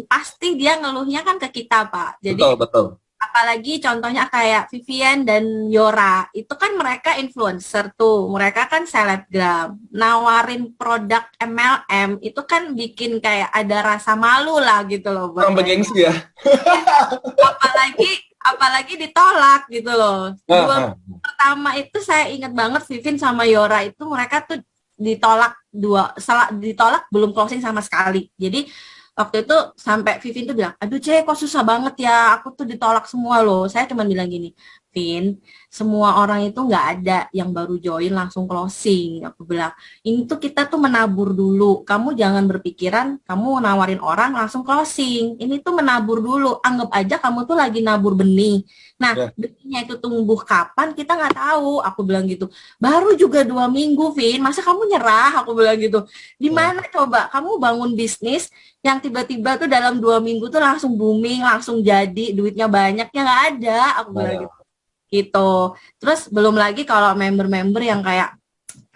pasti dia ngeluhnya kan ke kita Pak. Jadi betul. apalagi contohnya kayak Vivian dan Yora, itu kan mereka influencer tuh, mereka kan selebgram, nawarin produk MLM, itu kan bikin kayak ada rasa malu lah gitu loh buat Orang mereka. bergengsi ya. Ya, apalagi apalagi ditolak gitu loh. Dua Nah, pertama itu saya ingat banget Vivin sama Yora itu mereka tuh ditolak belum closing sama sekali. Jadi waktu itu sampai Vivin tuh bilang, aduh Cek kok susah banget ya, aku tuh ditolak semua loh. Saya cuma bilang gini, Vin, semua orang itu nggak ada yang baru join langsung closing. Aku bilang, ini tuh kita tuh menabur dulu. Kamu jangan berpikiran kamu nawarin orang langsung closing. Ini tuh menabur dulu. Anggap aja kamu tuh lagi nabur benih. Nah, ya, benihnya itu tumbuh kapan kita nggak tahu. Aku bilang gitu. Baru juga 2 minggu, Vin. Masa kamu nyerah? Aku bilang gitu. Di ya, mana coba kamu bangun bisnis yang tiba-tiba tuh dalam 2 minggu tuh langsung booming, langsung jadi, duitnya banyak, ya nggak ada, aku nah, bilang ya. gitu. Gitu. Terus belum lagi kalau member-member yang kayak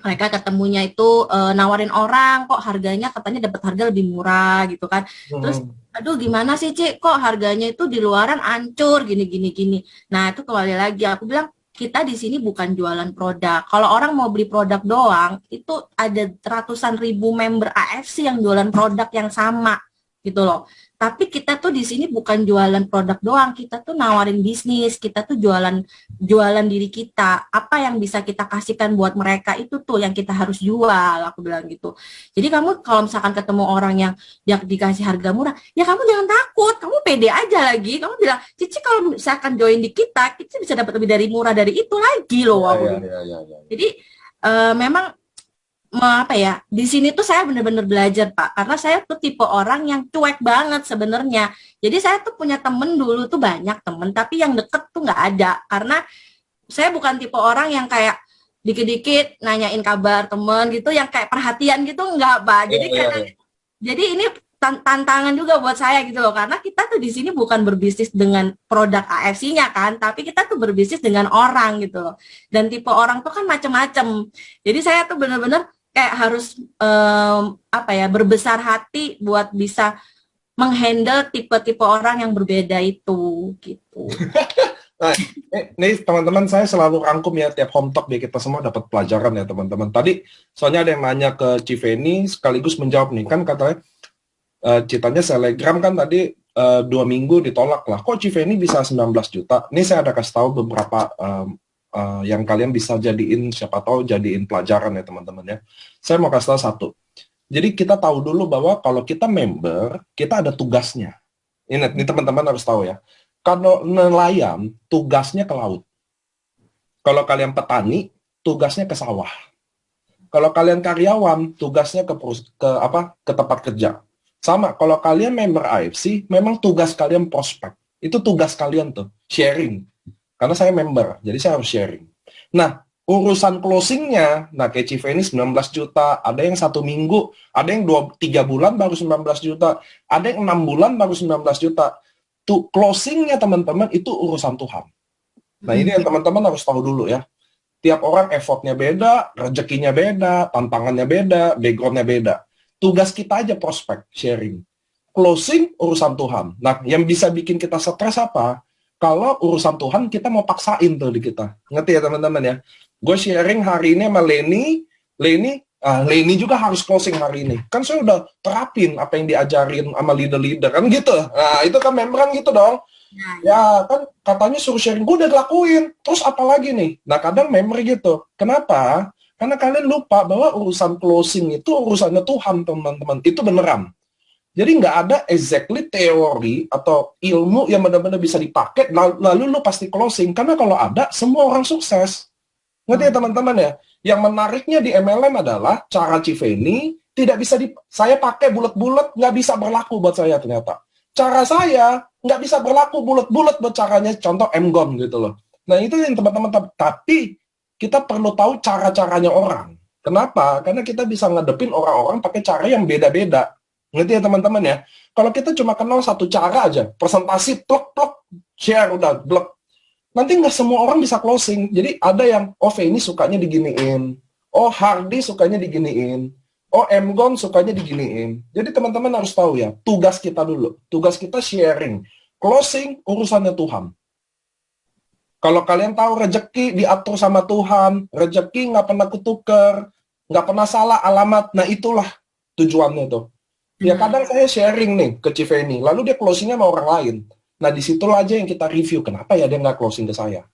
mereka ketemunya itu nawarin orang kok harganya katanya dapat harga lebih murah gitu kan. Terus Hmm. aduh gimana sih Cik kok harganya itu di luaran ancur gini gini gini. Nah, itu kembali lagi aku bilang kita di sini bukan jualan produk. Kalau orang mau beli produk doang, itu ada ratusan ribu member AFC yang jualan produk yang sama gitu loh. Tapi kita tuh di sini bukan jualan produk doang, kita tuh nawarin bisnis, kita tuh jualan jualan diri kita, apa yang bisa kita kasihkan buat mereka itu tuh yang kita harus jual, aku bilang gitu. Jadi kamu kalau misalkan ketemu orang yang dikasih harga murah, ya kamu jangan takut, kamu pede aja lagi, kamu bilang, Cici kalau misalkan join di kita bisa dapat lebih dari murah dari itu lagi loh, Ya, aku ya, bilang. ya, ya, ya. Jadi memang apa ya, di sini tuh saya benar-benar belajar Pak, karena saya tuh tipe orang yang cuek banget sebenarnya. Jadi saya tuh punya temen dulu tuh banyak temen, tapi yang deket tuh nggak ada, karena saya bukan tipe orang yang kayak dikit-dikit nanyain kabar temen gitu, yang kayak perhatian gitu nggak Pak. Ya, Jadi ya, kadang, ya. jadi ini tantangan juga buat saya gitu loh, karena kita tuh di sini bukan berbisnis dengan produk AFC-nya kan, tapi kita tuh berbisnis dengan orang gitu loh. Dan tipe orang tuh kan macem-macem. Jadi saya tuh bener-bener kayak harus apa ya, berbesar hati buat bisa menghandle tipe-tipe orang yang berbeda itu gitu. Nah, ini teman-teman saya selalu rangkum ya tiap home talk biar kita semua dapat pelajaran ya teman-teman. Tadi soalnya ada yang nanya ke Civeni sekaligus menjawab nih kan katanya ceritanya Telegram kan tadi 2 minggu ditolak lah. Kok Civeni bisa 19 juta? Ini saya ada kasih tahu beberapa yang kalian bisa jadiin, siapa tahu jadiin pelajaran ya teman-teman ya. Saya mau kasih tahu satu. Jadi kita tahu dulu bahwa kalau kita member, kita ada tugasnya. Ini teman-teman harus tahu ya. Kalau nelayan, tugasnya ke laut. Kalau kalian petani, tugasnya ke sawah. Kalau kalian karyawan, tugasnya ke tempat kerja. Sama, kalau kalian member AFC, memang tugas kalian prospek. Itu tugas kalian tuh, sharing. Karena saya member, jadi saya harus sharing. Nah, urusan closingnya, nah kayak Civeni 19 juta, ada yang 1 minggu, ada yang 3 bulan baru 19 juta, ada yang 6 bulan baru 19 juta. Tuh, closingnya teman-teman itu urusan Tuhan. Nah, ini yang teman-teman harus tahu dulu ya. Tiap orang effortnya beda, rezekinya beda, tantangannya beda, backgroundnya beda. Tugas kita aja prospek, sharing. Closing, urusan Tuhan. Nah, yang bisa bikin kita stres apa? Kalau urusan Tuhan, kita mau paksain tuh di kita. Ngerti ya teman-teman ya? Gue sharing hari ini sama Leni juga harus closing hari ini. Kan saya udah terapin apa yang diajarin sama leader-leader, kan gitu. Nah, itu kan member kan gitu dong. Ya kan katanya suruh sharing, gue udah lakuin. Terus apa lagi nih? Nah kadang member gitu. Kenapa? Karena kalian lupa bahwa urusan closing itu urusannya Tuhan teman-teman. Itu beneran. Jadi nggak ada exactly teori atau ilmu yang benar-benar bisa dipakai lalu lu pasti closing. Karena kalau ada, semua orang sukses. Ngerti ya teman-teman ya? Yang menariknya di MLM adalah cara Civeni tidak bisa saya pakai bulat-bulat, nggak bisa berlaku buat saya ternyata. Cara saya nggak bisa berlaku bulat-bulat buat caranya, contoh MGON gitu loh. Nah itu yang teman-teman, tapi kita perlu tahu cara-caranya orang. Kenapa? Karena kita bisa ngadepin orang-orang pakai cara yang beda-beda. Ngerti ya teman-teman ya? Kalau kita cuma kenal satu cara aja, presentasi, plek-plek, share, udah, blek. Nanti nggak semua orang bisa closing. Jadi ada yang, oh ini sukanya diginiin. Oh Hardy sukanya diginiin. Oh MGON sukanya diginiin. Jadi teman-teman harus tahu ya, tugas kita dulu. Tugas kita sharing. Closing, urusannya Tuhan. Kalau kalian tahu rezeki diatur sama Tuhan, rezeki nggak pernah kutuker, nggak pernah salah alamat. Nah itulah tujuannya tuh. Ya kadang saya sharing nih ke Civeni, lalu dia closingnya sama orang lain. Nah disitulah aja yang kita review, kenapa ya dia nggak closing ke saya.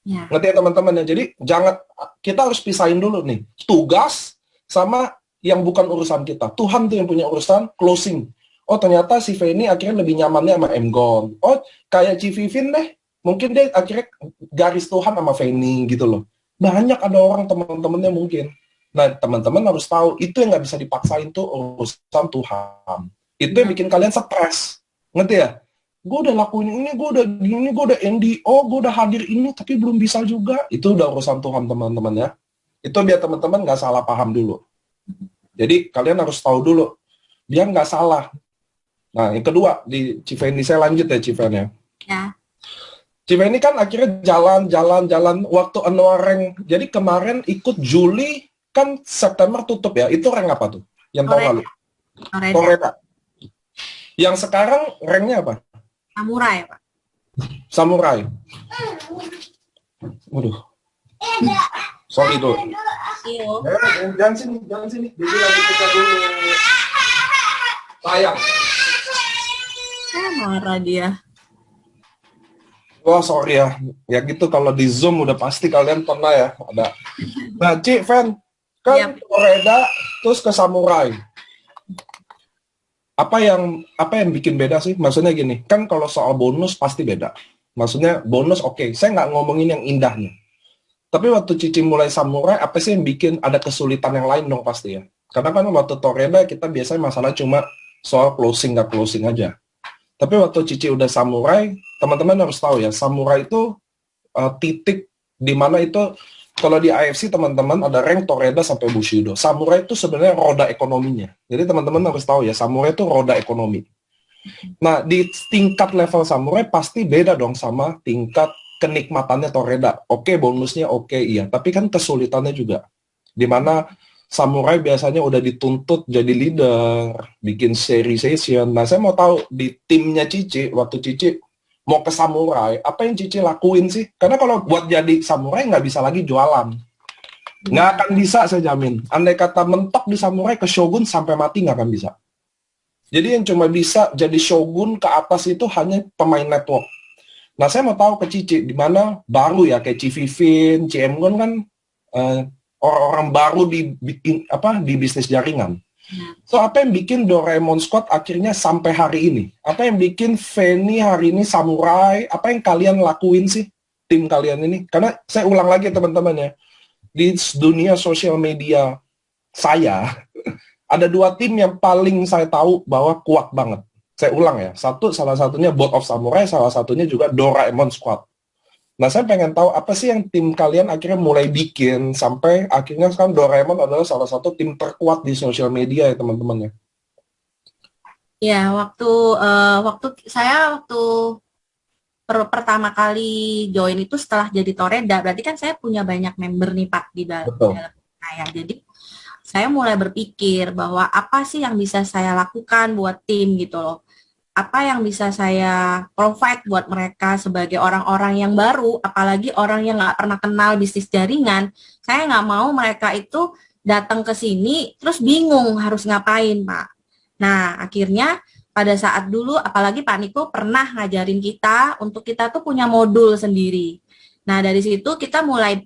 Ya. Ngerti ya teman-teman ya? Jadi jangan, kita harus pisahin dulu nih, tugas sama yang bukan urusan kita. Tuhan tuh yang punya urusan closing. Oh ternyata si Feni akhirnya lebih nyamannya sama Emgon. Oh kayak Civivin deh, mungkin dia akhirnya garis Tuhan sama Feni gitu loh. Banyak ada orang teman-temannya mungkin. Nah teman-teman harus tahu, itu yang nggak bisa dipaksain tuh urusan Tuhan. Itu yang bikin kalian stres. Ngerti ya? Gue udah lakuin ini, gue udah gini, gue udah NDO, gue udah hadir ini, tapi belum bisa juga. Itu udah urusan Tuhan teman-teman ya. Itu biar teman-teman nggak salah paham dulu. Jadi kalian harus tahu dulu, biar nggak salah. Nah, yang kedua, di Civeni, saya lanjut ya Civeni. Ya. Civeni kan akhirnya jalan, waktu Anwar rank. Jadi kemarin ikut Juli, kan September tutup ya. Itu rank apa tuh? Yang tahun lalu? Toreda. Yang sekarang ranknya apa? Samurai, Pak. Samurai. Waduh. Sorry tuh. Jangan sini. Jadi lagi kita dulu. Sayang. Marah dia. Wah, sorry ya. Ya gitu, kalau di Zoom udah pasti kalian pernah ya ada. Nah, Ci, Fen, kan Toreda terus ke Samurai. Apa yang bikin beda sih? Maksudnya gini, kan kalau soal bonus pasti beda. Maksudnya bonus oke, saya nggak ngomongin yang indahnya. Tapi waktu Cici mulai Samurai, apa sih yang bikin ada kesulitan yang lain dong pasti ya? Karena kan waktu Toreda kita biasanya masalah cuma soal closing nggak closing aja. Tapi waktu Cici udah Samurai, teman-teman harus tahu ya, Samurai itu titik di mana itu, kalau di AFC teman-teman ada rank Toreda sampai Bushido. Samurai itu sebenarnya roda ekonominya. Jadi teman-teman harus tahu ya, Samurai itu roda ekonomi. Nah, di tingkat level Samurai pasti beda dong sama tingkat kenikmatannya Toreda. Oke, bonusnya oke, iya. Tapi kan kesulitannya juga. Dimana Samurai biasanya udah dituntut jadi leader, bikin seri session. Nah, saya mau tahu di timnya Cici, waktu Cici mau ke Samurai, apa yang Cici lakuin sih? Karena kalau buat jadi Samurai nggak bisa lagi jualan. Nggak akan bisa, saya jamin. Andai kata mentok di Samurai ke Shogun sampai mati nggak akan bisa. Jadi yang cuma bisa jadi Shogun ke atas itu hanya pemain network. Nah, saya mau tahu ke Cici, di mana baru ya, kayak Civivin, CMGon kan orang-orang baru di bisnis jaringan. So, apa yang bikin Doraemon Squad akhirnya sampai hari ini? Apa yang bikin Feni hari ini Samurai? Apa yang kalian lakuin sih, tim kalian ini? Karena saya ulang lagi teman-teman ya, di dunia sosial media saya, ada dua tim yang paling saya tahu bahwa kuat banget. Saya ulang ya, salah satunya Board of Samurai, salah satunya juga Doraemon Squad. Nah, saya pengen tahu apa sih yang tim kalian akhirnya mulai bikin sampai akhirnya sekarang Doraemon adalah salah satu tim terkuat di sosial media ya teman-teman ya. Ya, waktu pertama kali join itu setelah jadi Toreda, berarti kan saya punya banyak member nih Pak di dalam saya. Jadi saya mulai berpikir bahwa apa sih yang bisa saya lakukan buat tim gitu loh. Apa yang bisa saya provide buat mereka sebagai orang-orang yang baru, apalagi orang yang nggak pernah kenal bisnis jaringan. Saya nggak mau mereka itu datang ke sini terus bingung harus ngapain, Pak. Nah, akhirnya pada saat dulu, apalagi Pak Niko pernah ngajarin kita untuk kita tuh punya modul sendiri. Nah, dari situ kita mulai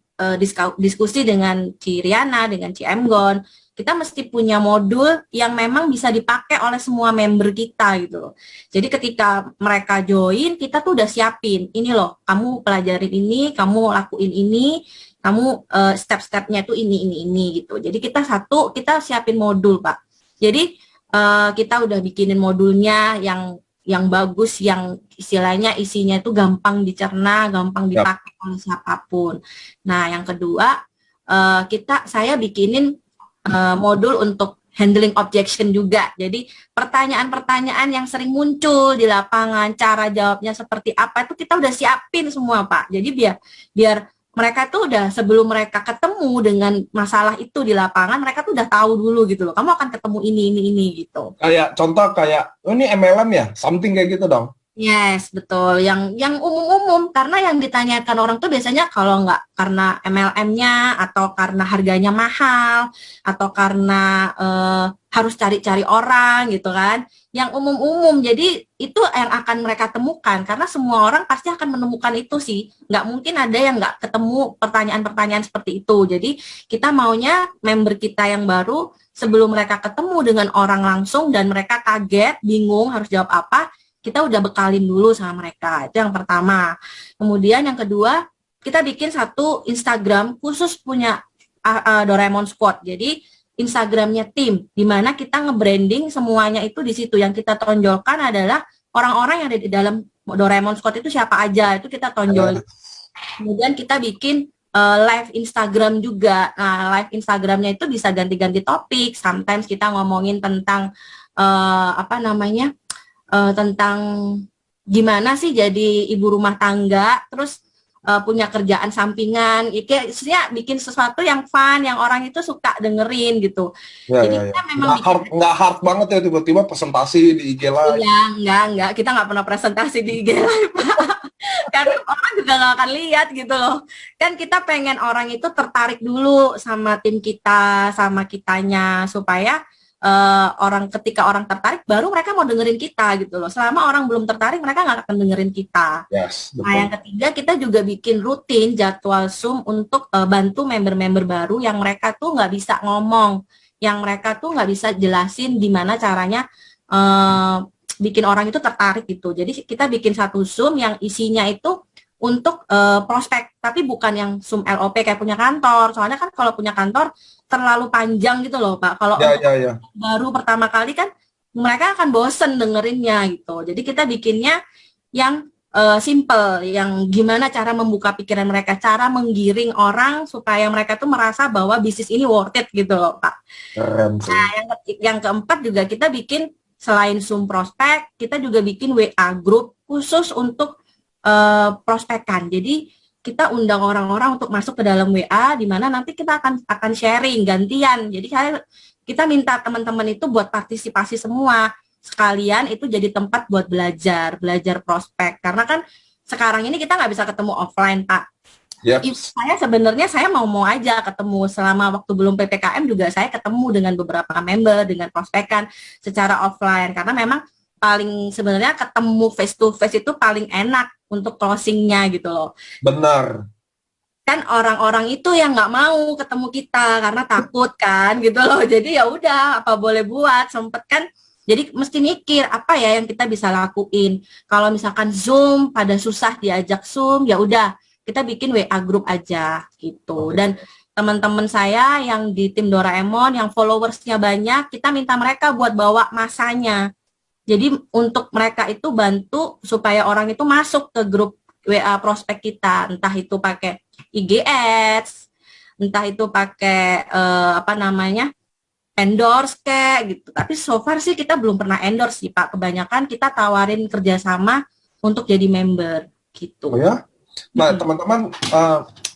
diskusi dengan Ci Riana, dengan Ci Emgon. Kita mesti punya modul yang memang bisa dipakai oleh semua member kita gitu loh. Jadi ketika mereka join, kita tuh udah siapin, ini loh, kamu pelajarin ini, kamu lakuin ini, kamu step-stepnya tuh ini gitu. Jadi kita siapin modul, Pak. Jadi kita udah bikinin modulnya yang bagus, yang istilahnya isinya itu gampang dicerna, gampang dipakai oleh siapapun. Nah, yang kedua, saya bikinin modul untuk handling objection juga. Jadi pertanyaan-pertanyaan yang sering muncul di lapangan, cara jawabnya seperti apa itu kita udah siapin semua, Pak. Jadi biar mereka tuh udah sebelum mereka ketemu dengan masalah itu di lapangan, mereka tuh udah tahu dulu gitu loh. Kamu akan ketemu ini gitu. Kayak contoh kayak, oh ini MLM ya, something kayak gitu dong. Yes, betul. Yang umum-umum, karena yang ditanyakan orang tuh biasanya kalau nggak karena MLM-nya atau karena harganya mahal atau karena harus cari-cari orang gitu kan. Yang umum-umum. Jadi itu yang akan mereka temukan karena semua orang pasti akan menemukan itu sih. Nggak mungkin ada yang nggak ketemu pertanyaan-pertanyaan seperti itu. Jadi kita maunya member kita yang baru sebelum mereka ketemu dengan orang langsung dan mereka kaget, bingung harus jawab apa, kita udah bekalin dulu sama mereka. Itu yang pertama. Kemudian yang kedua, kita bikin satu Instagram khusus punya Doraemon Squad. Jadi Instagramnya tim, di mana kita nge-branding semuanya itu di situ. Yang kita tonjolkan adalah orang-orang yang ada di dalam Doraemon Squad itu siapa aja, itu kita tonjol. Kemudian kita bikin live Instagram juga. Nah, live Instagramnya itu bisa ganti-ganti topik. Sometimes kita ngomongin tentang tentang gimana sih jadi ibu rumah tangga, terus punya kerjaan sampingan, kayak bikin sesuatu yang fun, yang orang itu suka dengerin gitu. Jadi kita memang nggak hard banget ya tiba-tiba presentasi di IG Live. Iya, enggak, kita nggak pernah presentasi di IG Live, karena orang juga nggak akan lihat gitu loh. Kan kita pengen orang itu tertarik dulu sama tim kita, sama kitanya, supaya ketika orang tertarik baru mereka mau dengerin kita gitu loh. Selama orang belum tertarik mereka nggak akan dengerin kita. Yes, betul. Nah, yang ketiga kita juga bikin rutin jadwal Zoom untuk bantu member-member baru yang mereka tuh nggak bisa ngomong, yang mereka tuh nggak bisa jelasin gimana caranya bikin orang itu tertarik gitu. Jadi kita bikin satu Zoom yang isinya itu untuk prospek, tapi bukan yang Zoom LOP kayak punya kantor. Soalnya kan kalau punya kantor terlalu panjang gitu loh, Pak. Kalau baru pertama kali kan mereka akan bosen dengerinnya gitu. Jadi kita bikinnya yang simple, yang gimana cara membuka pikiran mereka, cara menggiring orang supaya mereka tuh merasa bahwa bisnis ini worth it gitu loh, Pak. Nah, yang keempat juga kita bikin selain Zoom prospek, kita juga bikin WA group khusus untuk prospekan. Jadi kita undang orang-orang untuk masuk ke dalam WA, di mana nanti kita akan sharing gantian. Jadi kita minta teman-teman itu buat partisipasi semua, sekalian itu jadi tempat buat belajar prospek. Karena kan sekarang ini kita nggak bisa ketemu offline, Pak. Yep. Saya mau aja ketemu. Selama waktu belum PPKM juga saya ketemu dengan beberapa member, dengan prospekan secara offline. Karena memang paling sebenarnya ketemu face to face itu paling enak untuk closingnya gitu loh. Benar. Kan orang-orang itu yang nggak mau ketemu kita karena takut kan gitu loh. Jadi ya udah, apa boleh buat, sempet kan. Jadi mesti mikir apa ya yang kita bisa lakuin. Kalau misalkan Zoom pada susah diajak Zoom, ya udah kita bikin WA group aja gitu. Dan teman-teman saya yang di tim Doraemon yang followersnya banyak, kita minta mereka buat bawa masanya. Jadi untuk mereka itu bantu supaya orang itu masuk ke grup WA prospek kita, entah itu pakai IG Ads, entah itu pakai endorse kayak gitu. Tapi so far sih kita belum pernah endorse sih, Pak. Kebanyakan kita tawarin kerjasama untuk jadi member gitu. Oh ya? Nah, teman-teman,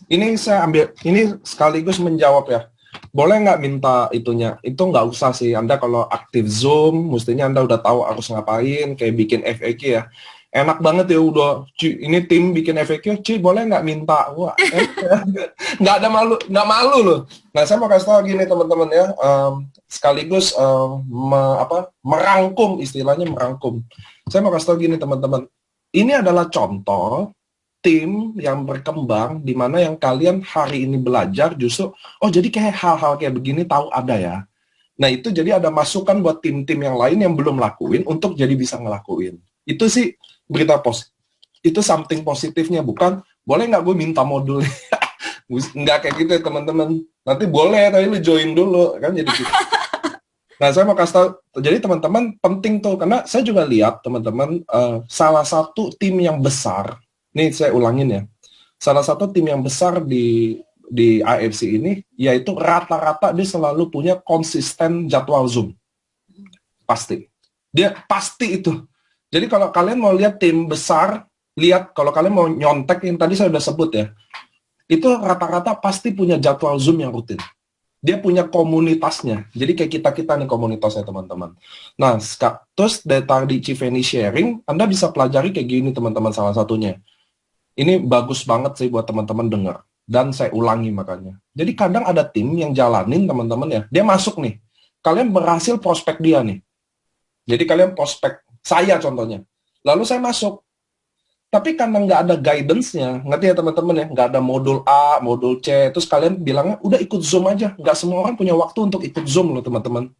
ini saya ambil, ini sekaligus menjawab ya. Boleh nggak minta itunya? Itu nggak usah sih. Anda kalau aktif Zoom, mestinya Anda udah tahu harus ngapain, kayak bikin FAQ ya. Enak banget ya udah, ini tim bikin FAQ, boleh nggak minta? Wah, nggak ada malu, nggak malu loh. Nah, saya mau kasih tahu gini teman-teman ya, sekaligus merangkum, istilahnya merangkum. Saya mau kasih tahu gini teman-teman, ini adalah contoh tim yang berkembang di mana yang kalian hari ini belajar justru jadi kayak hal-hal kayak begini tahu ada ya. Nah itu jadi ada masukan buat tim-tim yang lain yang belum lakuin untuk jadi bisa ngelakuin. Itu sih berita itu something positifnya, bukan boleh nggak gue minta modul. Nggak kayak gitu ya teman-teman. Nanti boleh tapi lu join dulu kan jadi gitu. Nah saya mau kasih tahu, jadi teman-teman penting tuh karena saya juga lihat teman-teman salah satu tim yang besar. Nih saya ulangin ya, salah satu tim yang besar di AFC ini, yaitu rata-rata dia selalu punya konsisten jadwal Zoom. Pasti. Dia pasti itu. Jadi kalau kalian mau lihat tim besar, lihat kalau kalian mau nyontek yang tadi saya udah sebut ya, itu rata-rata pasti punya jadwal Zoom yang rutin. Dia punya komunitasnya. Jadi kayak kita-kita nih komunitasnya teman-teman. Nah, terus dari tadi Civeni sharing, Anda bisa pelajari kayak gini teman-teman salah satunya. Ini bagus banget sih buat teman-teman dengar. Dan saya ulangi makanya. Jadi kadang ada tim yang jalanin teman-teman ya. Dia masuk nih. Kalian berhasil prospek dia nih. Jadi kalian prospek saya contohnya. Lalu saya masuk. Tapi karena nggak ada guidance-nya, ngerti ya teman-teman ya, nggak ada modul A, modul C, terus kalian bilangnya, udah ikut Zoom aja. Nggak semua orang punya waktu untuk ikut Zoom loh teman-teman.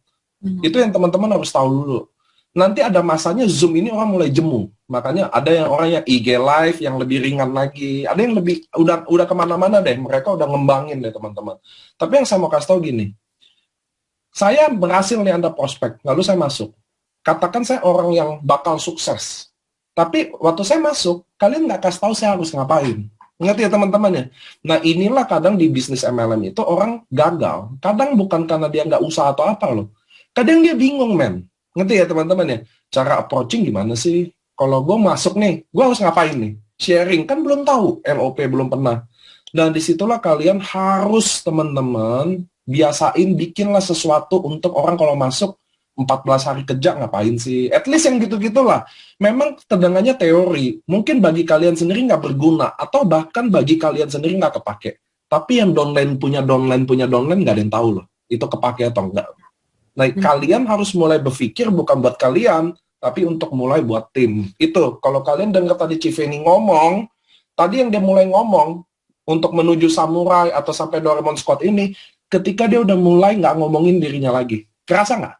Itu yang teman-teman harus tahu dulu. Nanti ada masanya Zoom ini orang mulai jemu. Makanya ada yang orang yang IG Live yang lebih ringan lagi. Ada yang lebih, udah kemana-mana deh. Mereka udah ngembangin deh teman-teman. Tapi yang saya mau kasih tahu gini, saya berhasil nih Anda prospek, lalu saya masuk. Katakan saya orang yang bakal sukses. Tapi waktu saya masuk, kalian nggak kasih tahu saya harus ngapain. Ngerti ya teman-teman ya? Nah inilah kadang di bisnis MLM itu orang gagal. Kadang bukan karena dia nggak usaha atau apa loh. Kadang dia bingung men. Ngerti ya teman-teman ya? Cara approaching gimana sih? Kalau gue masuk nih, gue harus ngapain nih? Sharing, kan belum tahu. LOP belum pernah. Dan disitulah kalian harus teman-teman biasain bikinlah sesuatu untuk orang kalau masuk 14 hari kerja ngapain sih? At least yang gitu-gitulah. Memang terdengarnya teori. Mungkin bagi kalian sendiri nggak berguna. Atau bahkan bagi kalian sendiri nggak kepake. Tapi yang downline punya downline nggak ada yang tahu loh. Itu kepake atau enggak. Nah, kalian harus mulai berpikir bukan buat kalian, tapi untuk mulai buat tim. Itu, kalau kalian dengar tadi Civeni ngomong, tadi yang dia mulai ngomong, untuk menuju samurai atau sampai Doraemon Squad ini, ketika dia udah mulai nggak ngomongin dirinya lagi. Kerasa nggak?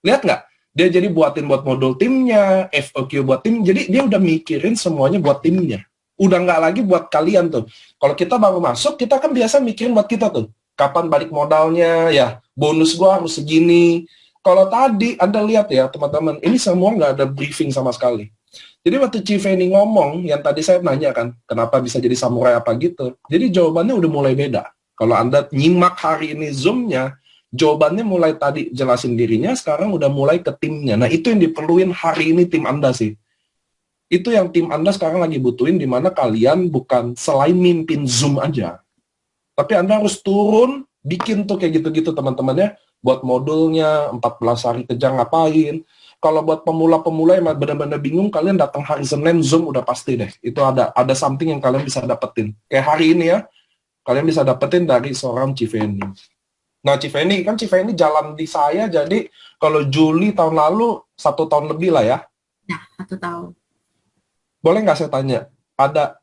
Lihat nggak? Dia jadi buatin buat modul timnya, FOQ buat tim, jadi dia udah mikirin semuanya buat timnya. Udah nggak lagi buat kalian tuh. Kalau kita baru masuk, kita kan biasa mikirin buat kita tuh. Kapan balik modalnya, ya bonus gua harus segini. Kalau tadi Anda lihat ya teman-teman, ini semua nggak ada briefing sama sekali. Jadi waktu Civeni ngomong, yang tadi saya nanya kan, kenapa bisa jadi samurai apa gitu. Jadi jawabannya udah mulai beda. Kalau Anda nyimak hari ini Zoom-nya, jawabannya mulai tadi jelasin dirinya, sekarang udah mulai ke timnya. Nah itu yang diperluin hari ini tim Anda sih. Itu yang tim Anda sekarang lagi butuhin, di mana kalian bukan selain mimpin Zoom aja, tapi Anda harus turun, bikin tuh kayak gitu-gitu teman-temannya, buat modulnya, 14 hari kerja ngapain. Kalau buat pemula-pemula yang benar-benar bingung, kalian datang hari Senin, Zoom udah pasti deh. Itu ada something yang kalian bisa dapetin. Kayak hari ini ya, kalian bisa dapetin dari seorang Civeni. Nah Civeni jalan di saya, jadi kalau Juli tahun lalu, 1 tahun lebih lah ya. Ya, 1 tahun. Boleh nggak saya tanya, ada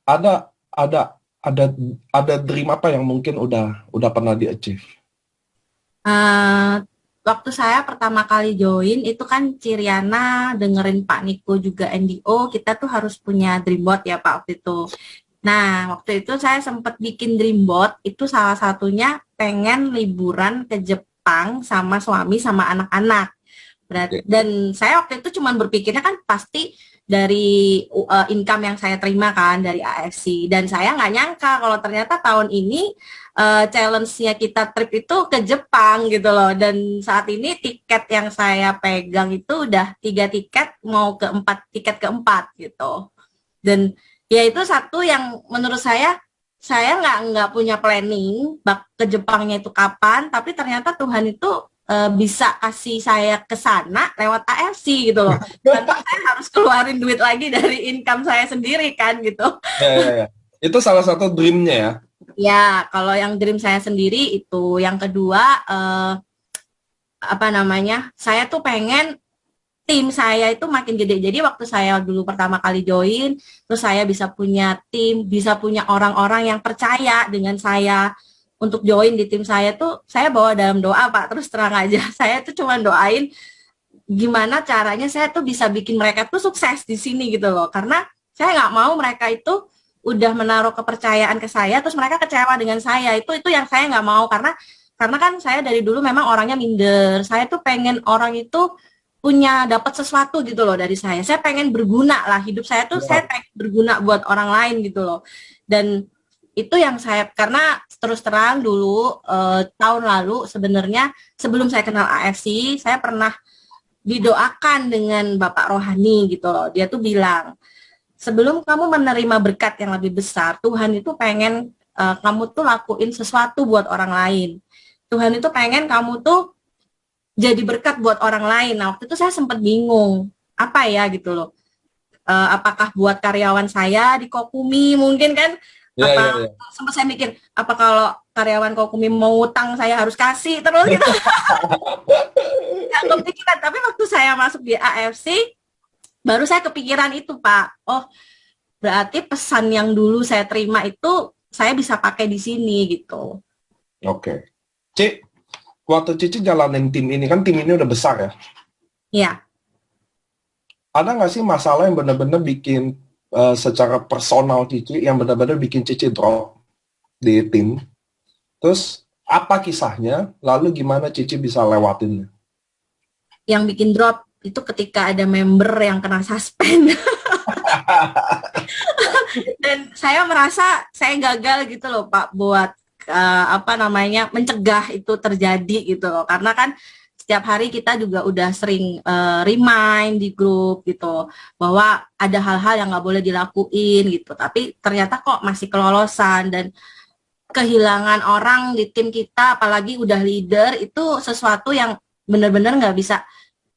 dream apa yang mungkin udah pernah di-achieve? Waktu saya pertama kali join itu kan Ciriana dengerin Pak Niko juga NDO, kita tuh harus punya dream board ya Pak waktu itu. Nah waktu itu saya sempat bikin dream board, itu salah satunya pengen liburan ke Jepang sama suami sama anak-anak. Dan saya waktu itu cuma berpikirnya kan pasti dari income yang saya terima kan dari AFC, dan saya nggak nyangka kalau ternyata tahun ini challenge-nya kita trip itu ke Jepang gitu loh. Dan saat ini tiket yang saya pegang itu udah 3 tiket, mau ke 4 tiket keempat gitu. Dan ya itu satu yang menurut saya nggak punya planning ke Jepangnya itu kapan, tapi ternyata Tuhan itu bisa kasih saya ke sana lewat AFC gitu loh. Tanpa saya harus keluarin duit lagi dari income saya sendiri kan gitu. Ya. Itu salah satu dream-nya ya. Ya, kalau yang dream saya sendiri itu. Yang kedua saya tuh pengen tim saya itu makin gede. Jadi waktu saya dulu pertama kali join, terus saya bisa punya tim, bisa punya orang-orang yang percaya dengan saya untuk join di tim saya tuh, saya bawa dalam doa Pak, terus terang aja. Saya tuh cuma doain gimana caranya saya tuh bisa bikin mereka tuh sukses di sini gitu loh. Karena saya nggak mau mereka itu udah menaruh kepercayaan ke saya, terus mereka kecewa dengan saya. Itu yang saya nggak mau, karena kan saya dari dulu memang orangnya minder. Saya tuh pengen orang itu punya dapat sesuatu gitu loh dari saya. Saya pengen berguna lah, hidup saya tuh saya pengen berguna buat orang lain gitu loh. Dan itu yang saya, karena terus terang dulu tahun lalu sebenarnya sebelum saya kenal AFC, saya pernah didoakan dengan Bapak Rohani gitu loh. Dia tuh bilang, sebelum kamu menerima berkat yang lebih besar, Tuhan itu pengen kamu tuh lakuin sesuatu buat orang lain. Tuhan itu pengen kamu tuh jadi berkat buat orang lain. Nah, waktu itu saya sempat bingung, apa ya gitu loh. Apakah buat karyawan saya di Kokumi mungkin kan, Iya, iya, apa iya. sempat saya mikir, apa kalau karyawan Kokumi mau utang saya harus kasih terus gitu. Nggak kepikiran, tapi waktu saya masuk di AFC, baru saya kepikiran itu, Pak. Oh, berarti pesan yang dulu saya terima itu saya bisa pakai di sini gitu. Oke. Ci, waktu Cici jalanin tim ini, kan tim ini udah besar ya. Iya. Ada nggak sih masalah yang benar-benar bikin secara personal Cici, yang benar-benar bikin Cici drop di tim? Terus apa kisahnya? Lalu gimana Cici bisa lewatinnya? Yang bikin drop itu ketika ada member yang kena suspend. Dan saya merasa saya gagal gitu loh, Pak, buat mencegah itu terjadi gitu loh. Karena kan setiap hari kita juga udah sering remind di grup gitu bahwa ada hal-hal yang nggak boleh dilakuin gitu. Tapi ternyata kok masih kelolosan, dan kehilangan orang di tim kita, apalagi udah leader, itu sesuatu yang benar-benar nggak bisa,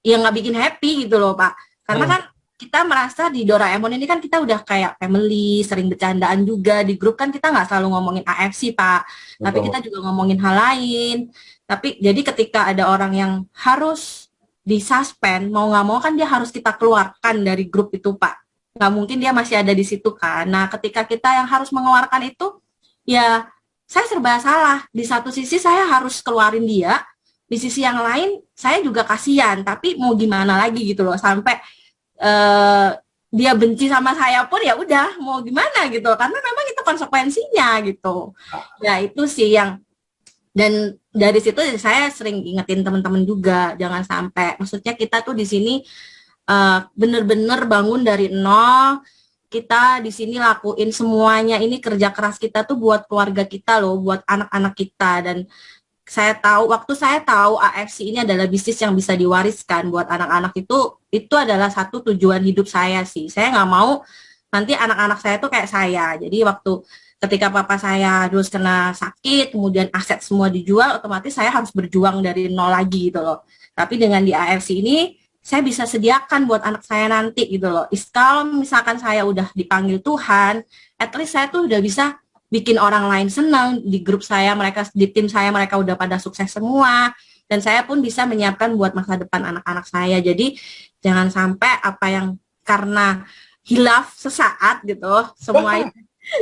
yang nggak bikin happy gitu loh, Pak. Karena kan kita merasa di Doraemon ini kan kita udah kayak family, sering bercandaan juga di grup, kan kita nggak selalu ngomongin AFC, Pak, tapi kita juga ngomongin hal lain. Tapi jadi ketika ada orang yang harus disuspend, mau nggak mau kan dia harus kita keluarkan dari grup itu, Pak. Nggak mungkin dia masih ada di situ kan. Nah, ketika kita yang harus mengeluarkan itu, ya saya serba salah. Di satu sisi saya harus keluarin dia, di sisi yang lain saya juga kasihan, tapi mau gimana lagi gitu loh, sampai dia benci sama saya pun ya udah, mau gimana gitu, karena memang itu konsekuensinya gitu. Ya itu sih yang, dan dari situ saya sering ingetin teman-teman juga, jangan sampai, maksudnya kita tuh di sini bener-bener bangun dari nol. Kita di sini lakuin semuanya, ini kerja keras kita tuh buat keluarga kita loh, buat anak-anak kita. Dan saya tahu, waktu saya tahu AFC ini adalah bisnis yang bisa diwariskan buat anak-anak, itu adalah satu tujuan hidup saya sih. Saya nggak mau nanti anak-anak saya tuh kayak saya. Jadi waktu ketika papa saya terus kena sakit, kemudian aset semua dijual, otomatis saya harus berjuang dari nol lagi gitu loh. Tapi dengan di AFC ini, saya bisa sediakan buat anak saya nanti gitu loh. Kalau misalkan saya udah dipanggil Tuhan, at least saya tuh udah bisa bikin orang lain senang. Di grup saya, mereka di tim saya, mereka udah pada sukses semua, dan saya pun bisa menyiapkan buat masa depan anak-anak saya. Jadi jangan sampai apa yang karena hilaf sesaat gitu,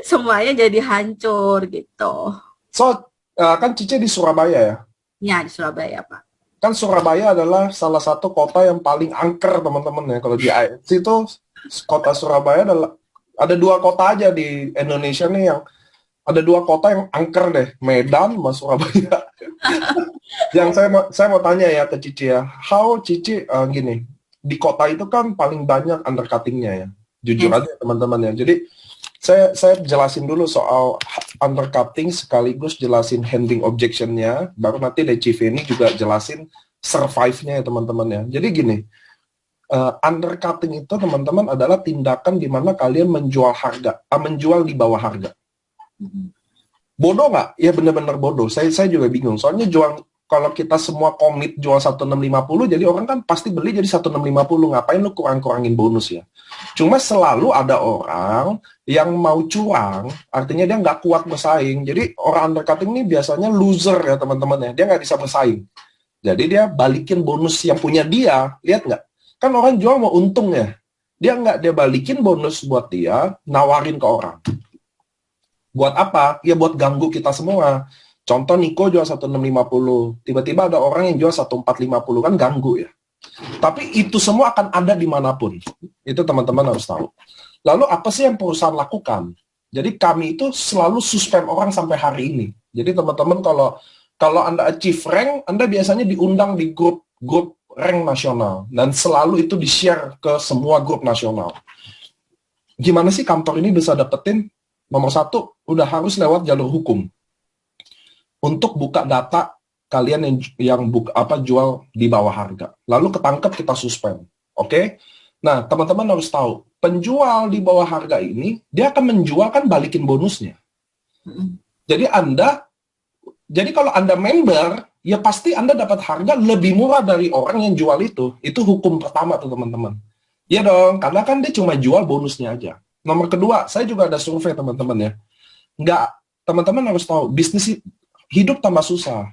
semuanya jadi hancur gitu. So, kan Cici di Surabaya ya? Ya, di Surabaya, Pak. Kan Surabaya adalah salah satu kota yang paling angker, teman-teman ya. Kalau di AFC itu, kota Surabaya adalah, ada dua kota aja di Indonesia nih yang, ada dua kota yang angker deh, Medan sama Surabaya. Yang saya mau tanya ya ke Cici ya, how Cici gini, di kota itu kan paling banyak undercutting-nya ya, jujur aja teman-teman ya. Jadi saya jelasin dulu soal undercutting, sekaligus jelasin handling objection-nya, baru nanti dari Chief ini juga jelasin survive-nya ya teman-teman ya. Jadi gini, undercutting itu teman-teman adalah tindakan di mana kalian menjual harga, menjual di bawah harga. Bodoh nggak? Ya bener-bener bodoh. Saya juga bingung. Soalnya kalau kita semua komit jual 1650, jadi orang kan pasti beli jadi 1650. Ngapain lu kurang-kurangin bonus ya? Cuma selalu ada orang yang mau curang, artinya dia nggak kuat bersaing. Jadi orang undercutting ini biasanya loser ya teman-teman ya. Dia nggak bisa bersaing. Jadi dia balikin bonus yang punya dia. Lihat nggak? Kan orang jual mau untung ya. Dia balikin bonus buat dia, nawarin ke orang. Buat apa? Ya buat ganggu kita semua. Contoh Niko jual 1650, tiba-tiba ada orang yang jual 1450, kan ganggu ya. Tapi itu semua akan ada dimanapun. Itu teman-teman harus tahu. Lalu apa sih yang perusahaan lakukan? Jadi kami itu selalu suspend orang sampai hari ini. Jadi teman-teman kalau Anda achieve rank, Anda biasanya diundang di grup rank nasional. Dan selalu itu di-share ke semua grup nasional. Gimana sih kantor ini bisa dapetin? Nomor satu, udah harus lewat jalur hukum. Untuk buka data kalian yang jual di bawah harga. Lalu ketangkep, kita suspend. Oke? Nah, teman-teman harus tahu, penjual di bawah harga ini, dia akan menjual kan balikin bonusnya. Jadi Anda Jadi kalau Anda member, ya pasti Anda dapat harga lebih murah dari orang yang jual itu. Itu hukum pertama tuh teman-teman. Ya dong, karena kan dia cuma jual bonusnya aja. Nomor kedua, saya juga ada survei teman-teman ya. Nggak, teman-teman harus tahu, bisnis hidup tambah susah.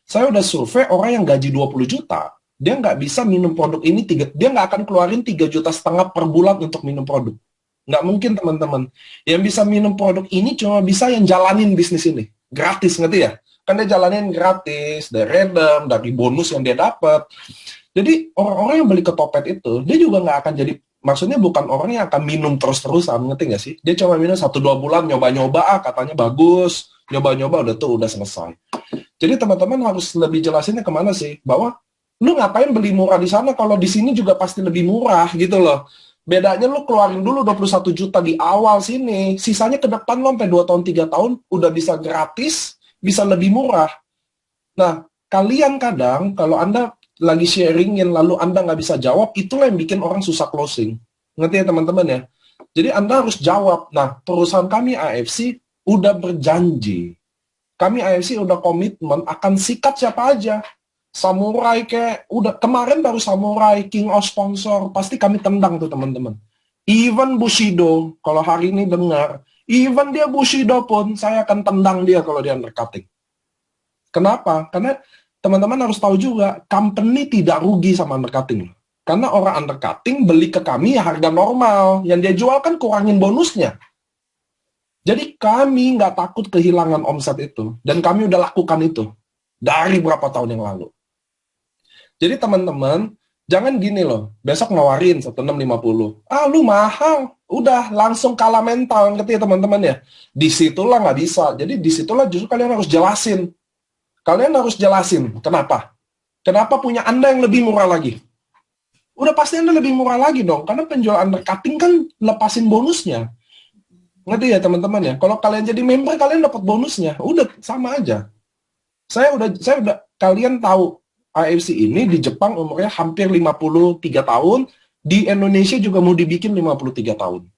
Saya udah survei orang yang gaji 20 juta, dia nggak bisa minum produk ini, dia nggak akan keluarin 3,5 juta per bulan untuk minum produk. Nggak mungkin teman-teman. Yang bisa minum produk ini cuma bisa yang jalanin bisnis ini. Gratis, ngerti ya? Kan dia jalanin gratis, dari random, dari bonus yang dia dapat. Jadi orang-orang yang beli ke Topet itu, dia juga nggak akan jadi, maksudnya bukan orang yang akan minum terus-terusan, ngerti nggak sih? Dia cuma minum 1-2 bulan, nyoba-nyoba, katanya bagus, nyoba-nyoba, udah selesai. Jadi teman-teman harus lebih jelasinnya kemana sih? Bahwa lu ngapain beli murah di sana kalau di sini juga pasti lebih murah gitu loh. Bedanya lu keluarin dulu 21 juta di awal sini, sisanya ke depan lo sampai 2 tahun, 3 tahun udah bisa gratis, bisa lebih murah. Nah, kalian kadang kalau Anda lagi sharingin lalu Anda nggak bisa jawab, itulah yang bikin orang susah closing. Ngerti ya teman-teman ya? Jadi Anda harus jawab. Nah, perusahaan kami AFC udah berjanji. Kami AFC udah komitmen akan sikat siapa aja. Samurai kayak, udah kemarin baru Samurai, King of Sponsor, pasti kami tendang tuh teman-teman. Even Bushido, kalau hari ini dengar, even dia Bushido pun, saya akan tendang dia kalau dia undercutting. Kenapa? Karena teman-teman harus tahu juga, company tidak rugi sama undercutting. Karena orang undercutting beli ke kami ya harga normal, yang dia jual kan kurangin bonusnya. Jadi kami nggak takut kehilangan omset itu, dan kami udah lakukan itu dari berapa tahun yang lalu. Jadi teman-teman, jangan gini loh, besok nawarin 1650. Ah, lu mahal. Udah, langsung kalah mental, ngerti ya teman-teman ya? Disitulah nggak bisa. Jadi disitulah justru kalian harus jelasin. Kalian harus jelasin, kenapa? Kenapa punya Anda yang lebih murah lagi? Udah pasti Anda lebih murah lagi dong, karena penjual undercutting kan lepasin bonusnya. Ngerti ya teman-teman ya? Kalau kalian jadi member, kalian dapat bonusnya. Udah, sama aja. Saya udah, kalian tahu, AFC ini di Jepang umurnya hampir 53 tahun, di Indonesia juga mau dibikin 53 tahun.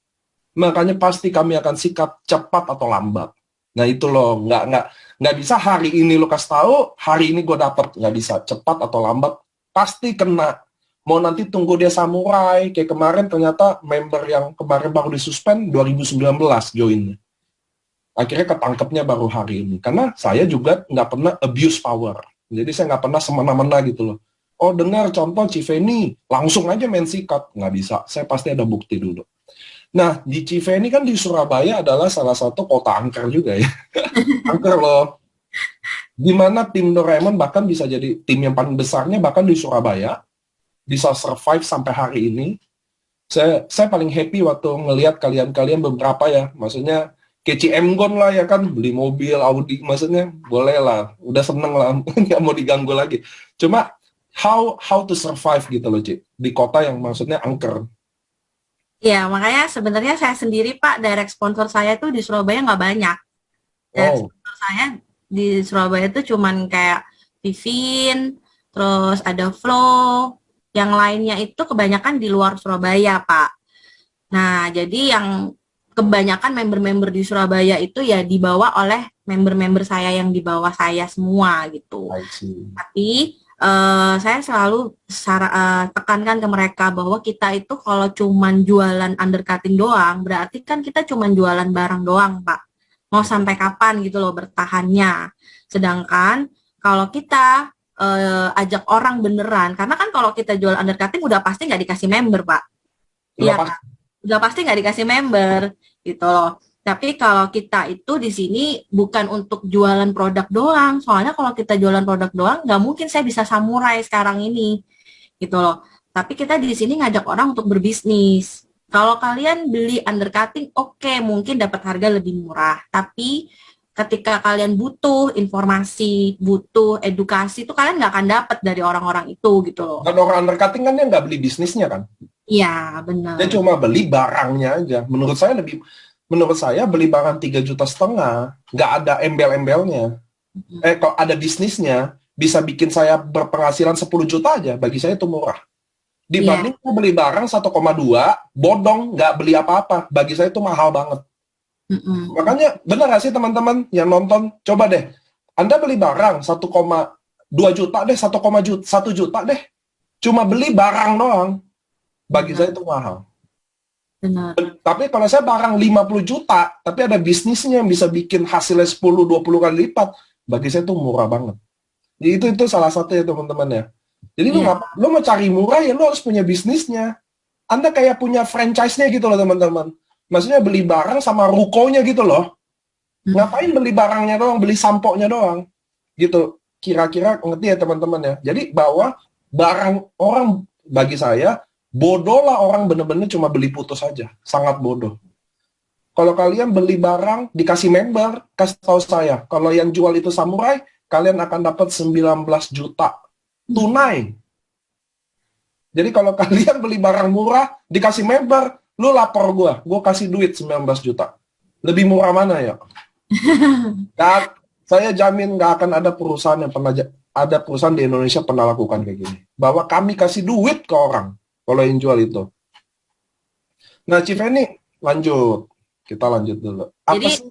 Makanya pasti kami akan sikat cepat atau lambat. Nah itu loh, nggak bisa hari ini lo kasih tahu, hari ini gue dapat, nggak bisa, cepat atau lambat pasti kena. Mau nanti tunggu dia Samurai, kayak kemarin ternyata member yang kemarin baru disuspend 2019 joinnya. Akhirnya ketangkepnya baru hari ini. Karena saya juga nggak pernah abuse power. Jadi saya nggak pernah semena-mena gitu loh. Oh dengar contoh Civeni, langsung aja main sikat. Nggak bisa, saya pasti ada bukti dulu. Nah, di Civeni kan di Surabaya adalah salah satu kota angker juga ya. Angker loh. Dimana tim Doraemon bahkan bisa jadi tim yang paling besarnya bahkan di Surabaya. Bisa survive sampai hari ini. Saya paling happy waktu ngelihat kalian-kalian beberapa ya. Maksudnya Keci Mgon lah ya kan, beli mobil, Audi, maksudnya boleh lah, udah seneng lah, nggak mau diganggu lagi. Cuma how to survive gitu loh, Ci, di kota yang maksudnya angker. Ya, makanya sebenarnya saya sendiri, Pak, direct sponsor saya tuh di Surabaya nggak banyak. Direct sponsor saya di Surabaya tuh cuman kayak Vivin, terus ada Flow, yang lainnya itu kebanyakan di luar Surabaya, Pak. Nah, jadi yang kebanyakan member-member di Surabaya itu ya dibawa oleh member-member saya yang di bawah saya semua gitu. Tapi saya selalu tekankan ke mereka bahwa kita itu kalau cuman jualan undercutting doang, berarti kan kita cuman jualan barang doang, Pak. Mau sampai kapan gitu loh bertahannya. Sedangkan kalau kita ajak orang beneran, karena kan kalau kita jual undercutting udah pasti nggak dikasih member, Pak. Iya kan? Udah pasti nggak dikasih member gitu loh. Tapi kalau kita itu di sini bukan untuk jualan produk doang. Soalnya kalau kita jualan produk doang, nggak mungkin saya bisa Samurai sekarang ini gitu loh. Tapi kita di sini ngajak orang untuk berbisnis. Kalau kalian beli undercutting, oke, mungkin dapat harga lebih murah. Tapi ketika kalian butuh informasi, butuh edukasi, itu kalian nggak akan dapat dari orang-orang itu gitu loh. Dan orang undercutting kan dia nggak beli bisnisnya kan? Iya, benar. Dia cuma beli barangnya aja. Menurut saya beli barang 3,5 juta, nggak ada embel-embelnya. Kalau ada bisnisnya, bisa bikin saya berpenghasilan 10 juta aja. Bagi saya itu murah. Dibanding saya beli barang 1,2, bodong, nggak beli apa-apa. Bagi saya itu mahal banget. Makanya, benar nggak sih teman-teman yang nonton? Coba deh, Anda beli barang 1,2 juta deh, 1 juta deh. Cuma beli barang doang. Bagi saya itu mahal. Benar. Tapi kalau saya barang 50 juta, tapi ada bisnisnya yang bisa bikin hasilnya 10-20 kali lipat, bagi saya itu murah banget. Jadi itu salah satu ya teman-teman ya. Jadi lu mau cari murah ya lu harus punya bisnisnya. Anda kayak punya franchise-nya gitu loh teman-teman. Maksudnya beli barang sama rukonya gitu loh. Ngapain beli barangnya doang, beli sampo-nya doang. Gitu. Kira-kira ngerti ya teman-teman ya. Jadi bahwa barang orang, bagi saya, bodoh lah orang bener-bener cuma beli putus aja. Sangat bodoh. Kalau kalian beli barang, dikasih member, kasih tahu saya. Kalau yang jual itu samurai, kalian akan dapat 19 juta. Tunai. Jadi kalau kalian beli barang murah, dikasih member, lu lapor gue kasih duit 19 juta. Lebih murah mana ya? Saya jamin nggak akan ada perusahaan yang pernah ada perusahaan di Indonesia pernah lakukan kayak gini. Bahwa kami kasih duit ke orang kalau yang jual itu. Nah, Civeni, lanjut. Kita lanjut dulu. Jadi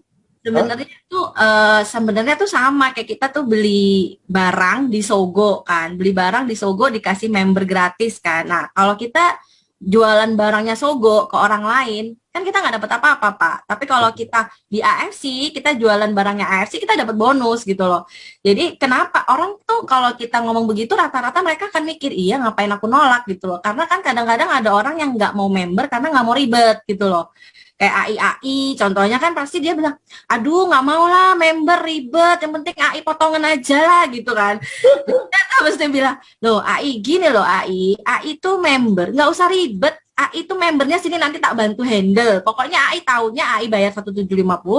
sebenarnya tuh sama kayak kita tuh beli barang di Sogo kan. Beli barang di Sogo dikasih member gratis kan. Nah, kalau kita jualan barangnya Sogo ke orang lain, kan kita nggak dapat apa-apa, Pak. Tapi kalau kita di AFC, kita jualan barangnya AFC, kita dapat bonus gitu loh. Jadi kenapa orang tuh kalau kita ngomong begitu, rata-rata mereka akan mikir, iya ngapain aku nolak gitu loh. Karena kan kadang-kadang ada orang yang nggak mau member karena nggak mau ribet gitu loh. Kayak AI, contohnya kan pasti dia bilang, aduh nggak mau lah member ribet, yang penting AI potongan aja lah gitu kan. Kita mesti bilang, loh AI gini loh AI itu member, nggak usah ribet, AI itu membernya sini nanti tak bantu handle. Pokoknya AI taunya AI bayar 1.750,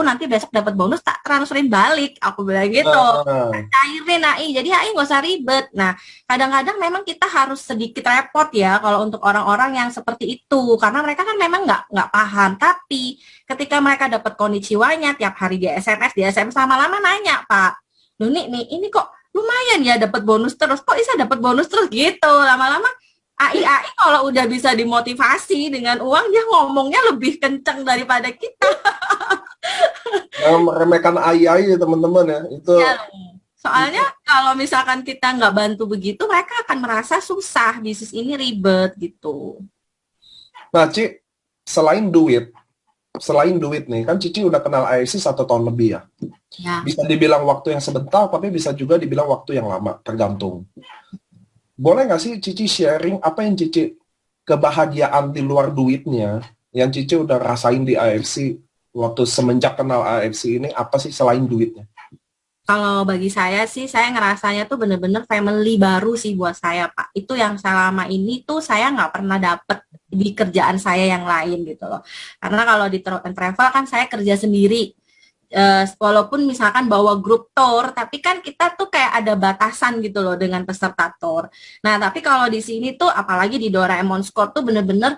nanti besok dapat bonus tak transferin balik. Aku bilang gitu. Cairin AI, jadi AI nggak usah ribet. Nah, kadang-kadang memang kita harus sedikit repot ya kalau untuk orang-orang yang seperti itu, karena mereka kan memang nggak paham. Tapi ketika mereka dapat konnichiwa-nya tiap hari di SMS lama-lama nanya, Pak, loh nih ini kok lumayan ya dapat bonus terus, kok bisa dapat bonus terus gitu. Lama-lama AI kalau udah bisa dimotivasi dengan uang, dia ngomongnya lebih kencang daripada kita. Meremehkan AI ya teman-teman ya. Itu ya, soalnya kalau misalkan kita nggak bantu begitu, mereka akan merasa susah, bisnis ini ribet gitu. Nah, Ci, selain duit nih, kan Cici udah kenal AFC 1 tahun lebih ya. Bisa dibilang waktu yang sebentar, tapi bisa juga dibilang waktu yang lama, tergantung. Boleh nggak sih Cici sharing apa yang Cici kebahagiaan di luar duitnya yang Cici udah rasain di AFC waktu semenjak kenal AFC ini, apa sih selain duitnya? Kalau bagi saya sih, saya ngerasanya tuh bener-bener family baru sih buat saya, Pak. Itu yang selama ini tuh saya nggak pernah dapet di kerjaan saya yang lain gitu loh. Karena kalau di Tour and Travel kan saya kerja sendiri. Walaupun misalkan bawa grup tour, tapi kan kita tuh kayak ada batasan gitu loh dengan peserta tour. Nah, tapi kalau di sini tuh, apalagi di Doraemon Squad tuh bener-bener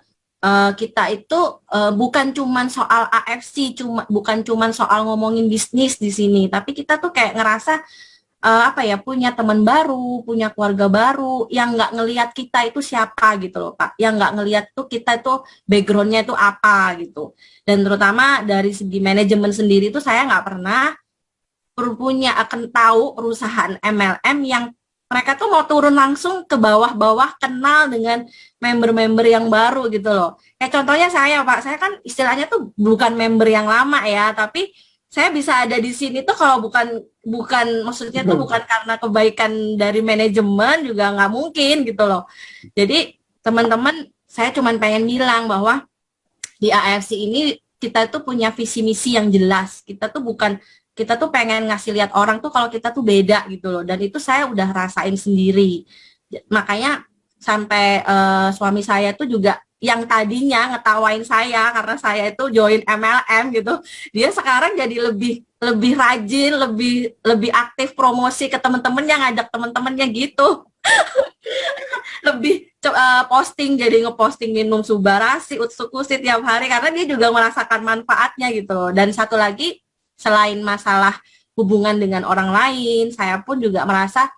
kita itu bukan cuman soal AFC, bukan cuman soal ngomongin bisnis di sini, tapi kita tuh kayak ngerasa punya teman baru, punya keluarga baru yang nggak ngelihat kita itu siapa gitu loh, Pak. Yang nggak ngelihat tuh kita itu backgroundnya itu apa gitu. Dan terutama dari segi manajemen sendiri tuh saya nggak pernah akan tahu perusahaan MLM yang mereka tuh mau turun langsung ke bawah-bawah, kenal dengan member-member yang baru gitu loh. Kayak contohnya saya, Pak, saya kan istilahnya tuh bukan member yang lama ya, tapi saya bisa ada di sini tuh kalau bukan maksudnya tuh bukan karena kebaikan dari manajemen, juga nggak mungkin gitu loh. Jadi teman-teman, saya cuma pengen bilang bahwa di AFC ini kita tuh punya visi misi yang jelas. Kita tuh pengen ngasih lihat orang tuh kalau kita tuh beda gitu loh. Dan itu saya udah rasain sendiri. Makanya sampai suami saya tuh juga yang tadinya ngetawain saya karena saya itu join MLM gitu, dia sekarang jadi lebih rajin, lebih aktif promosi ke teman-temannya, ngajak teman-temannya gitu. Lebih posting, jadi ngeposting minum Subarasi, Utsukushi tiap hari karena dia juga merasakan manfaatnya gitu. Dan satu lagi, selain masalah hubungan dengan orang lain, saya pun juga merasa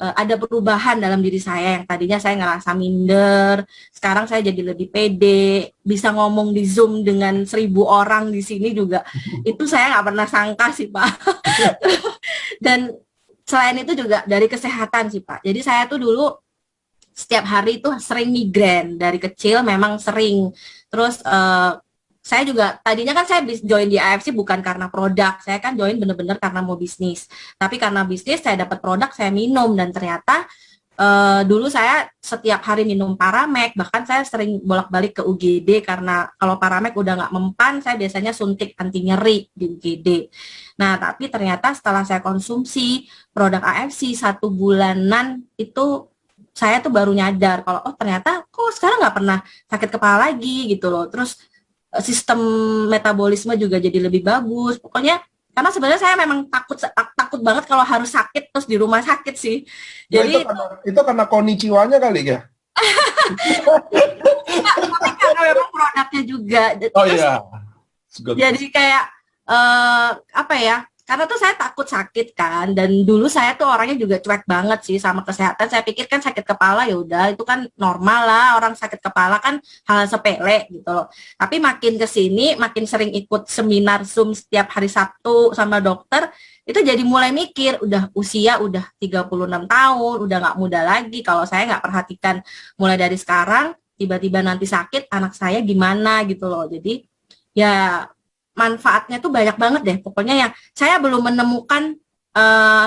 ada perubahan dalam diri saya. Yang tadinya saya ngerasa minder, sekarang saya jadi lebih pede, bisa ngomong di Zoom dengan 1.000 orang di sini juga. Itu saya nggak pernah sangka sih, Pak. Dan selain itu juga dari kesehatan sih Pak. Jadi saya tuh dulu setiap hari tuh sering migrain dari kecil, memang sering. Terus saya juga tadinya kan saya join di AFC bukan karena produk, saya kan join bener-bener karena mau bisnis. Tapi karena bisnis saya dapat produk, saya minum, dan ternyata dulu saya setiap hari minum Paramek, bahkan saya sering bolak-balik ke UGD karena kalau Paramek udah nggak mempan, saya biasanya suntik anti nyeri di UGD. Nah, tapi ternyata setelah saya konsumsi produk AFC 1 bulanan itu, saya tuh baru nyadar kalau oh ternyata kok sekarang nggak pernah sakit kepala lagi gitu loh. Terus sistem metabolisme juga jadi lebih bagus. Pokoknya karena sebenarnya saya memang takut banget kalau harus sakit terus di rumah sakit sih. Nah, Jadi itu karena konnichiwa-nya kali ya. tapi karena memang produknya juga. Oh Terus iya. jadi kayak apa ya? Karena tuh saya takut sakit kan, dan dulu saya tuh orangnya juga cuek banget sih sama kesehatan. Saya pikir kan sakit kepala ya udah itu kan normal lah, orang sakit kepala kan hal sepele gitu loh. Tapi makin kesini, makin sering ikut seminar Zoom setiap hari Sabtu sama dokter, itu jadi mulai mikir, udah usia udah 36 tahun, udah nggak muda lagi. Kalau saya nggak perhatikan mulai dari sekarang, tiba-tiba nanti sakit, anak saya gimana gitu loh. Jadi ya manfaatnya tuh banyak banget deh. Pokoknya yang saya belum menemukan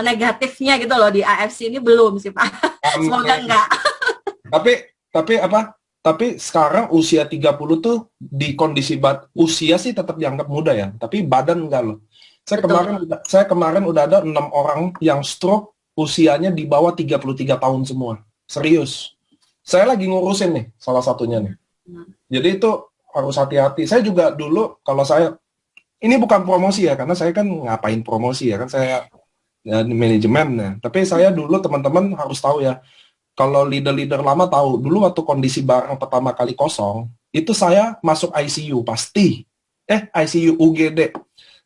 negatifnya gitu loh di AFC ini, belum sih Pak. Semoga enggak. Tapi apa? Tapi sekarang usia 30 tuh di kondisi usia sih tetap dianggap muda ya, tapi badan enggak loh. Saya kemarin udah ada 6 orang yang stroke usianya di bawah 33 tahun semua. Serius. Saya lagi ngurusin nih salah satunya nih. Jadi itu harus hati-hati. Saya juga dulu kalau ini bukan promosi ya, karena saya kan ngapain promosi ya, kan saya ya, manajemen ya. Tapi saya dulu teman-teman harus tahu ya, kalau leader-leader lama tahu, dulu waktu kondisi barang pertama kali kosong, itu saya masuk ICU pasti. ICU UGD.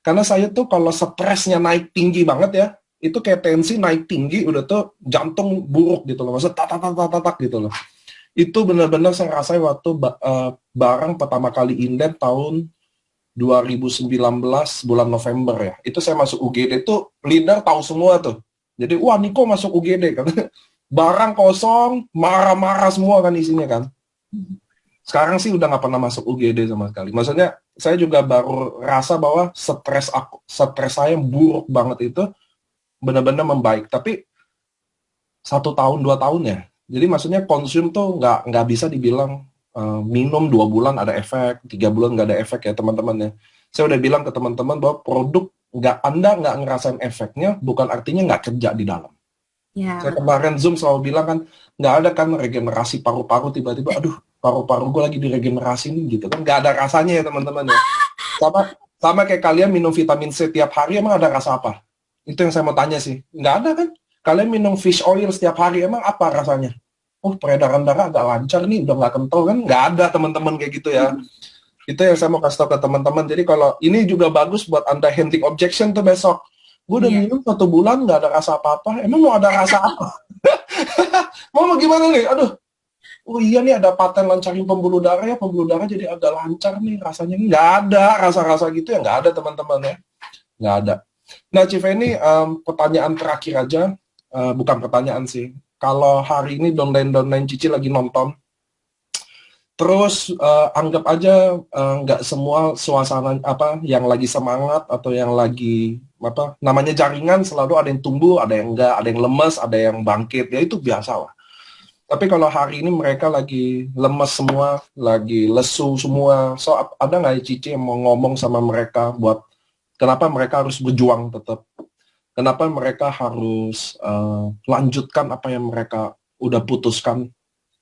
Karena saya tuh kalau stresnya naik tinggi banget ya, itu kayak tensi naik tinggi, udah tuh jantung buruk gitu loh, maksudnya tak gitu loh. Itu benar-benar saya rasain waktu barang pertama kali inden tahun 2019 bulan November ya. Itu saya masuk UGD tuh leader tahu semua tuh. Jadi wah Niko masuk UGD kan. Barang kosong, marah-marah semua kan isinya kan. Sekarang sih udah nggak pernah masuk UGD sama sekali. Maksudnya saya juga baru rasa bahwa stres saya buruk banget itu benar-benar membaik. Tapi 1 tahun 2 tahun ya. Jadi maksudnya konsum tuh nggak bisa dibilang minum 2 bulan ada efek, 3 bulan nggak ada efek ya teman-teman ya. Saya udah bilang ke teman-teman bahwa produk Anda nggak ngerasain efeknya, bukan artinya nggak kerja di dalam. Ya, saya kemarin Zoom selalu bilang kan, nggak ada kan regenerasi paru-paru tiba-tiba, aduh paru-paru gue lagi diregenerasi nih gitu kan, nggak ada rasanya ya teman-teman ya. Sama kayak kalian minum vitamin C tiap hari, emang ada rasa apa? Itu yang saya mau tanya sih. Nggak ada kan? Kalian minum fish oil setiap hari, emang apa rasanya? Oh peredaran darah agak lancar nih, udah nggak kental kan? Nggak ada teman-teman kayak gitu ya. Itu yang saya mau kasih tahu ke teman-teman. Jadi kalau ini juga bagus buat Anda handling objection tuh besok. Gue udah minum 1 bulan nggak ada rasa apa-apa. Emang mau ada rasa apa? mau gimana nih? Aduh. Oh iya nih ada paten lancarin pembuluh darah ya. Pembuluh darah jadi agak lancar nih rasanya. Nggak ada rasa-rasa gitu ya. Nggak ada teman-teman ya. Nggak ada. Nah Chief ini pertanyaan terakhir aja. Bukan pertanyaan sih. Kalau hari ini downline Cici lagi nonton, terus anggap aja nggak semua suasana apa yang lagi semangat atau yang lagi apa namanya jaringan selalu ada yang tumbuh, ada yang enggak, ada yang lemes, ada yang bangkit, ya itu biasa lah. Tapi kalau hari ini mereka lagi lemes semua, lagi lesu semua, so ada nggak Cici yang mau ngomong sama mereka buat kenapa mereka harus berjuang tetap? Kenapa mereka harus lanjutkan apa yang mereka udah putuskan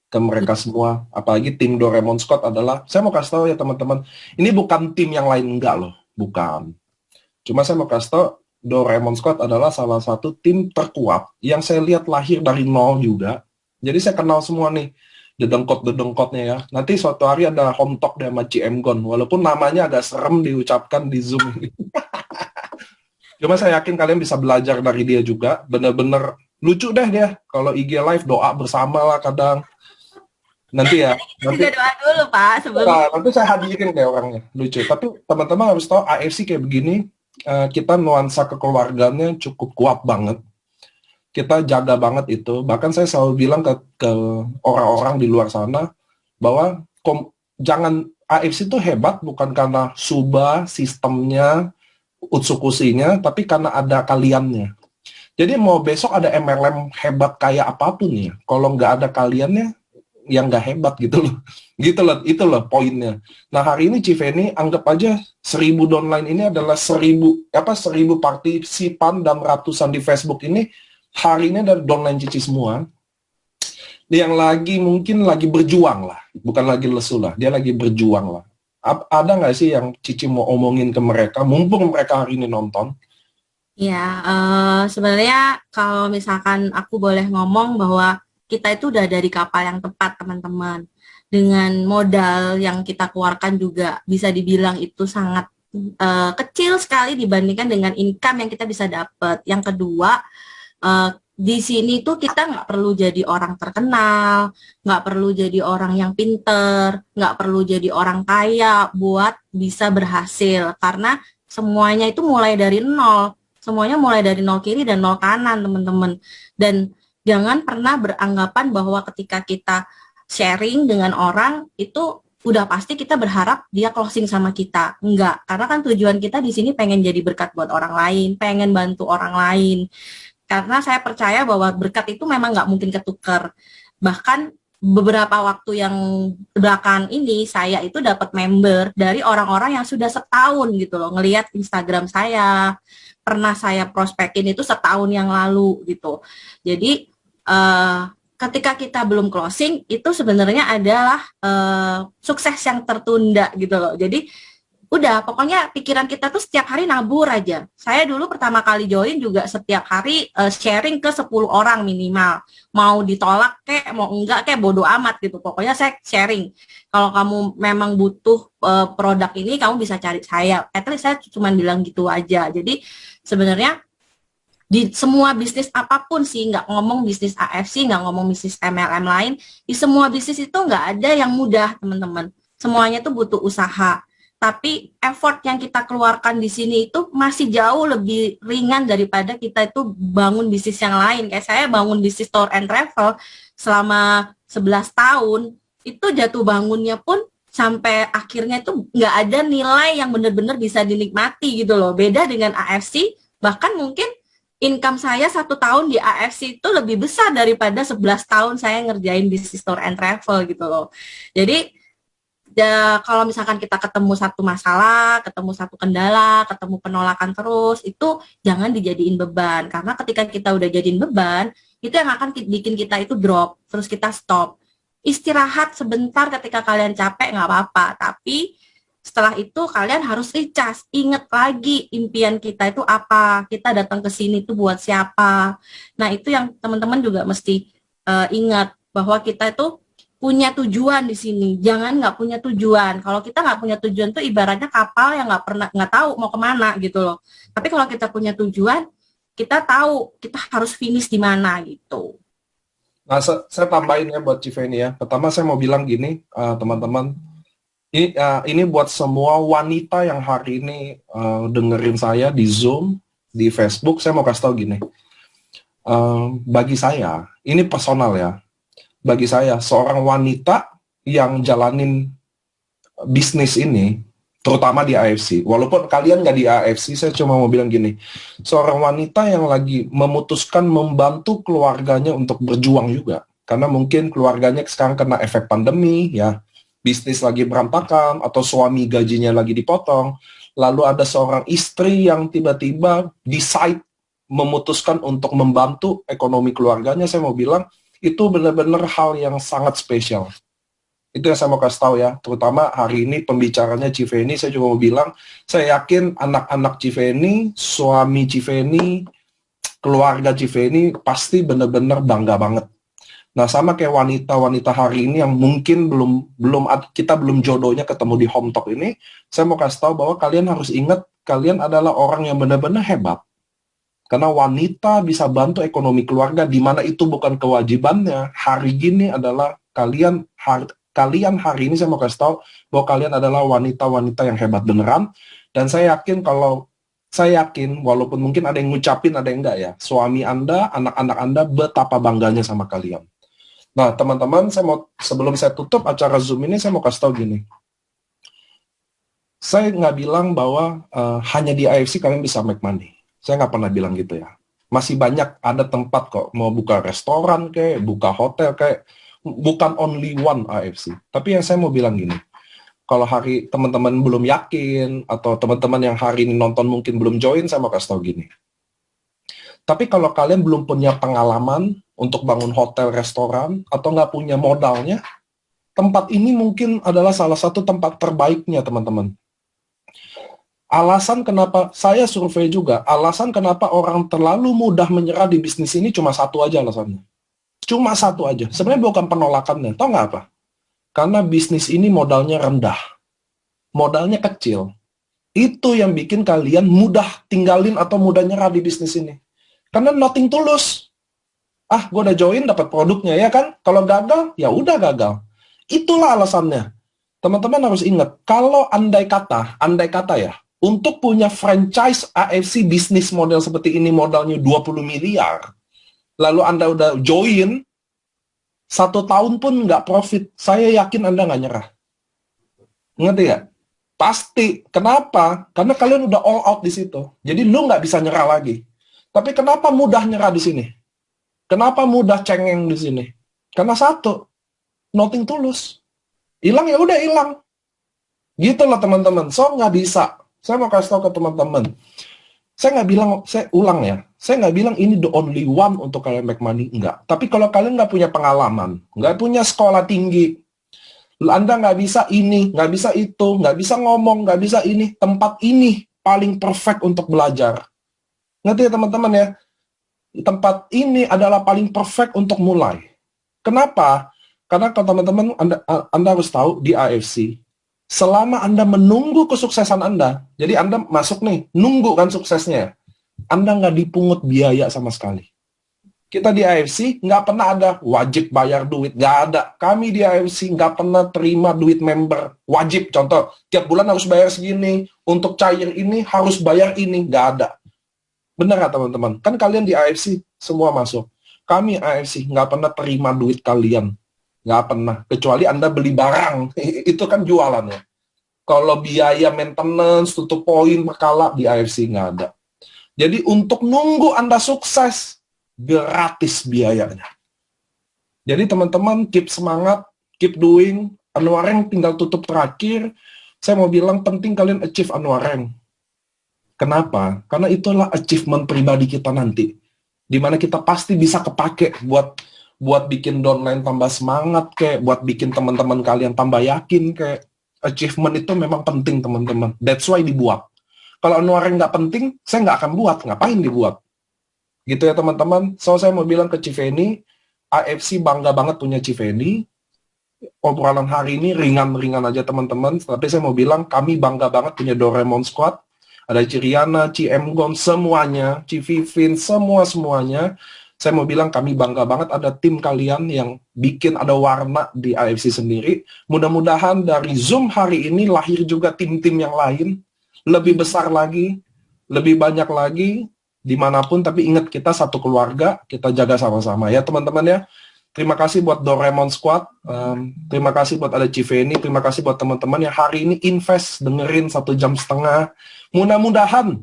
ke mereka semua, apalagi tim Doraemon Squad adalah, saya mau kasih tahu ya teman-teman, ini bukan tim yang lain enggak loh, bukan. Cuma saya mau kasih tahu, Doraemon Squad adalah salah satu tim terkuat yang saya lihat lahir dari nol juga. Jadi saya kenal semua nih, dedengkot-dedengkotnya ya. Nanti suatu hari ada home talk deh sama GM Gon, walaupun namanya agak serem diucapkan di Zoom. Cuma saya yakin kalian bisa belajar dari dia juga, bener-bener lucu deh dia. Kalau IG live doa bersama lah kadang. Nanti ya. Nanti doa dulu Pak sebelum. Nanti saya hadirin deh orangnya, lucu. Tapi teman-teman harus tahu AFC kayak begini, kita nuansa kekeluarganya cukup kuat banget. kita jaga banget itu. Bahkan saya selalu bilang ke orang-orang di luar sana bahwa jangan, AFC itu hebat bukan karena Suba, sistemnya, utsukusinya, tapi karena ada kaliannya. Jadi mau besok ada MLM hebat kayak apapun ya, kalau nggak ada kaliannya, yang nggak hebat gitu loh. Gitu loh, itu loh poinnya. Nah hari ini Civeni anggap aja 1000 downline ini adalah 1000 partisipan dan ratusan di Facebook ini hari ini ada downline Cici semua yang lagi mungkin lagi berjuang lah, bukan lagi lesu lah, dia lagi berjuang lah. Ada nggak sih yang Cici mau omongin ke mereka, mumpung mereka hari ini nonton? Ya, sebenarnya kalau misalkan aku boleh ngomong bahwa kita itu udah dari kapal yang tepat, teman-teman. Dengan modal yang kita keluarkan juga bisa dibilang itu sangat kecil sekali dibandingkan dengan income yang kita bisa dapat. Yang kedua, di sini tuh kita nggak perlu jadi orang terkenal, nggak perlu jadi orang yang pinter, nggak perlu jadi orang kaya buat bisa berhasil. Karena semuanya itu mulai dari nol. Semuanya mulai dari nol kiri dan nol kanan, teman-teman. Dan jangan pernah beranggapan bahwa ketika kita sharing dengan orang, itu udah pasti kita berharap dia closing sama kita. Enggak, karena kan tujuan kita di sini pengen jadi berkat buat orang lain, pengen bantu orang lain. Karena saya percaya bahwa berkat itu memang nggak mungkin ketukar. Bahkan beberapa waktu yang belakangan ini saya itu dapat member dari orang-orang yang sudah setahun gitu loh, ngelihat Instagram saya, pernah saya prospekin itu setahun yang lalu gitu. Jadi ketika kita belum closing itu sebenarnya adalah sukses yang tertunda gitu loh. Jadi udah pokoknya pikiran kita tuh setiap hari nabur aja. Saya dulu pertama kali join juga setiap hari sharing ke 10 orang minimal. Mau ditolak kek, mau enggak kek, bodo amat gitu. Pokoknya saya sharing. Kalau kamu memang butuh produk ini, kamu bisa cari saya. At least saya cuma bilang gitu aja. Jadi sebenarnya di semua bisnis apapun sih, nggak ngomong bisnis AFC, nggak ngomong bisnis MLM lain, di semua bisnis itu nggak ada yang mudah, teman-teman. Semuanya tuh butuh usaha. Tapi effort yang kita keluarkan di sini itu masih jauh lebih ringan daripada kita itu bangun bisnis yang lain. Kayak saya bangun bisnis tour and travel selama 11 tahun, itu jatuh bangunnya pun sampai akhirnya itu nggak ada nilai yang benar-benar bisa dinikmati gitu loh. Beda dengan AFC, bahkan mungkin income saya 1 tahun di AFC itu lebih besar daripada 11 tahun saya ngerjain bisnis tour and travel gitu loh. Jadi ya, kalau misalkan kita ketemu satu masalah, ketemu satu kendala, ketemu penolakan terus, itu jangan dijadiin beban. Karena ketika kita udah jadiin beban, itu yang akan bikin kita itu drop, terus kita stop. Istirahat sebentar ketika kalian capek, nggak apa-apa. Tapi setelah itu kalian harus recharge. Ingat lagi impian kita itu apa, kita datang ke sini itu buat siapa. Nah, itu yang teman-teman juga mesti ingat, bahwa kita itu punya tujuan di sini. Jangan nggak punya tujuan. Kalau kita nggak punya tujuan tuh ibaratnya kapal yang nggak tahu mau kemana gitu loh. Tapi kalau kita punya tujuan, kita tahu kita harus finish di mana gitu. Nah, saya tambahin ya buat Civeni ya. Pertama saya mau bilang gini, teman-teman. Ini buat semua wanita yang hari ini dengerin saya di Zoom, di Facebook, saya mau kasih tahu gini. Bagi saya, ini personal ya. Bagi saya, seorang wanita yang jalanin bisnis ini, terutama di AFC, walaupun kalian nggak di AFC, saya cuma mau bilang gini, seorang wanita yang lagi memutuskan membantu keluarganya untuk berjuang juga, karena mungkin keluarganya sekarang kena efek pandemi, ya, bisnis lagi berantakan, atau suami gajinya lagi dipotong, lalu ada seorang istri yang tiba-tiba decide memutuskan untuk membantu ekonomi keluarganya, saya mau bilang, itu benar-benar hal yang sangat spesial. Itu yang saya mau kasih tahu ya, terutama hari ini pembicaranya Civeni, saya juga mau bilang, saya yakin anak-anak Civeni, suami Civeni, keluarga Civeni pasti benar-benar bangga banget. Nah, sama kayak wanita-wanita hari ini yang mungkin kita belum jodohnya ketemu di Home Talk ini, saya mau kasih tahu bahwa kalian harus ingat, kalian adalah orang yang benar-benar hebat. Karena wanita bisa bantu ekonomi keluarga, di mana itu bukan kewajibannya. Hari ini adalah kalian hari ini saya mau kasih tahu bahwa kalian adalah wanita-wanita yang hebat beneran. Dan saya yakin kalau Saya yakin, walaupun mungkin ada yang ngucapin, ada yang enggak ya, suami Anda, anak-anak Anda betapa bangganya sama kalian. Nah, teman-teman, sebelum saya tutup acara Zoom ini, saya mau kasih tahu gini. Saya nggak bilang bahwa hanya di AFC kalian bisa make money. Saya nggak pernah bilang gitu ya. Masih banyak ada tempat kok, mau buka restoran kayak, buka hotel kayak, bukan only one AFC. Tapi yang saya mau bilang gini, kalau hari teman-teman belum yakin, atau teman-teman yang hari ini nonton mungkin belum join, saya mau kasih tahu gini. Tapi kalau kalian belum punya pengalaman untuk bangun hotel, restoran, atau nggak punya modalnya, tempat ini mungkin adalah salah satu tempat terbaiknya, teman-teman. Alasan kenapa, saya survei juga, alasan kenapa orang terlalu mudah menyerah di bisnis ini cuma satu aja alasannya. Cuma satu aja. Sebenarnya bukan penolakannya. Tahu nggak apa? Karena bisnis ini modalnya rendah. Modalnya kecil. Itu yang bikin kalian mudah tinggalin atau mudah nyerah di bisnis ini. Karena nothing tulus. Ah, gue udah join, dapat produknya, ya kan? Kalau gagal, ya udah gagal. Itulah alasannya. Teman-teman harus ingat, kalau andai kata ya, untuk punya franchise AFC bisnis model seperti ini, modalnya 20 miliar, lalu Anda udah join, 1 tahun pun nggak profit, saya yakin Anda nggak nyerah. Ngerti ya? Pasti. Kenapa? Karena kalian udah all out di situ. Jadi lu nggak bisa nyerah lagi. Tapi kenapa mudah nyerah di sini? Kenapa mudah cengeng di sini? Karena satu, nothing tulus. Hilang ya udah hilang. Gitu loh teman-teman. So nggak bisa. Saya mau kasih tahu ke teman-teman. Saya nggak bilang, saya ulang ya. Saya nggak bilang ini the only one untuk kalian make money. Enggak. Tapi kalau kalian nggak punya pengalaman, nggak punya sekolah tinggi, Anda nggak bisa ini, nggak bisa itu, nggak bisa ngomong, nggak bisa ini, tempat ini paling perfect untuk belajar. Ngerti ya teman-teman ya? Tempat ini adalah paling perfect untuk mulai. Kenapa? Karena kalau teman-teman, Anda harus tahu di AFC, selama Anda menunggu kesuksesan Anda, jadi Anda masuk nih, nunggu kan suksesnya, Anda nggak dipungut biaya sama sekali. Kita di AFC nggak pernah ada wajib bayar duit, nggak ada. Kami di AFC nggak pernah terima duit member, wajib, contoh, tiap bulan harus bayar segini, untuk cair ini harus bayar ini, nggak ada. Benar nggak teman-teman? Kan kalian di AFC semua masuk. Kami AFC nggak pernah terima duit kalian. Nggak pernah. Kecuali Anda beli barang. Itu kan jualan ya. Kalau biaya maintenance, tutup poin, berkala, di AFC nggak ada. Jadi untuk nunggu Anda sukses, gratis biayanya. Jadi teman-teman, keep semangat, keep doing. Anwareng tinggal tutup terakhir. Saya mau bilang penting kalian achieve Anwareng. Kenapa? Karena itulah achievement pribadi kita nanti, dimana kita pasti bisa kepake buat bikin downline tambah semangat, kayak buat bikin teman-teman kalian tambah yakin, kayak achievement itu memang penting teman-teman. That's why dibuat. Kalau Anwareng nggak penting, saya nggak akan buat. Ngapain dibuat? Gitu ya teman-teman. So saya mau bilang ke Civeni, AFC bangga banget punya Civeni. Obrolan hari ini ringan-ringan aja teman-teman. Tapi saya mau bilang kami bangga banget punya Doraemon Squad. Ada Ciriana, Emgon, semuanya, Vivin, semuanya. Saya mau bilang kami bangga banget ada tim kalian yang bikin ada warna di AFC sendiri. Mudah-mudahan dari Zoom hari ini lahir juga tim-tim yang lain, lebih besar lagi, lebih banyak lagi, dimanapun. Tapi ingat, kita satu keluarga, kita jaga sama-sama ya teman-teman ya. Terima kasih buat Doraemon Squad, terima kasih buat ada Civeni, terima kasih buat teman-teman yang hari ini invest, dengerin 1,5 jam. Mudah-mudahan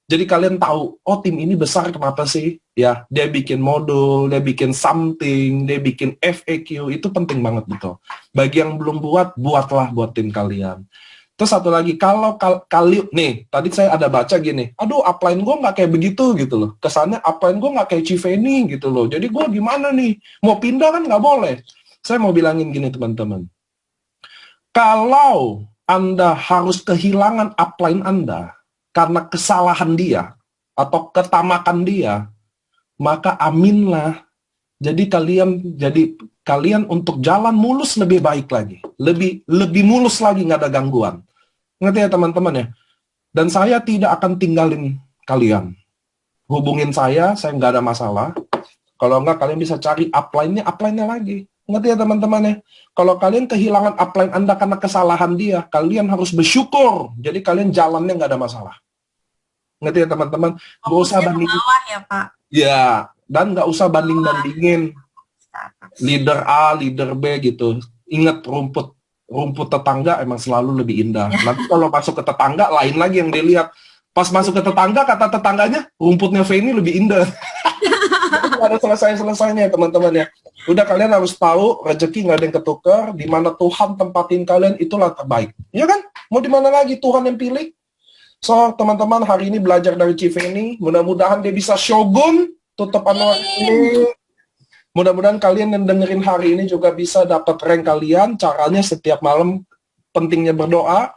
jadi kalian tahu, oh tim ini besar kenapa sih? Ya, dia bikin modul, dia bikin something, dia bikin FAQ, itu penting banget betul. Bagi yang belum buat, buatlah buat tim kalian. Terus satu lagi, kalau nih, tadi saya ada baca gini, aduh upline gue nggak kayak begitu gitu loh. Kesannya upline gue nggak kayak Civeni gitu loh. Jadi gue gimana nih? Mau pindah kan nggak boleh. Saya mau bilangin gini teman-teman. Kalau Anda harus kehilangan upline Anda karena kesalahan dia atau ketamakan dia, maka aminlah. Jadi kalian untuk jalan mulus lebih baik lagi. Lebih mulus lagi, nggak ada gangguan. Ngerti ya teman-teman ya? Dan saya tidak akan tinggalin kalian. Hubungin saya nggak ada masalah. Kalau nggak, kalian bisa cari upline-nya lagi. Ngerti ya teman-teman ya? Kalau kalian kehilangan upline Anda karena kesalahan dia, kalian harus bersyukur. Jadi kalian jalannya nggak ada masalah. Ngerti ya teman-teman? Gak usah Fokusnya ke banding, bawah ya, Pak. ya, dan gak usah banding-bandingin leader A, leader B gitu. Ingat rumput rumput tetangga emang selalu lebih indah. Ya. Nanti kalau masuk ke tetangga lain lagi yang dilihat. Pas masuk ke tetangga kata tetangganya rumputnya Feni lebih indah. Nggak ada selesai-selesainya teman-teman ya. Udah kalian harus tahu rezeki nggak ada yang ketukar. Di mana Tuhan tempatin kalian itulah terbaik. Ya kan? Mau di mana lagi Tuhan yang pilih? So teman-teman hari ini belajar dari Civeni. Mudah-mudahan dia bisa shogun tutup anual ini. Mudah-mudahan kalian yang dengerin hari ini juga bisa dapat rank kalian. Caranya setiap malam pentingnya berdoa.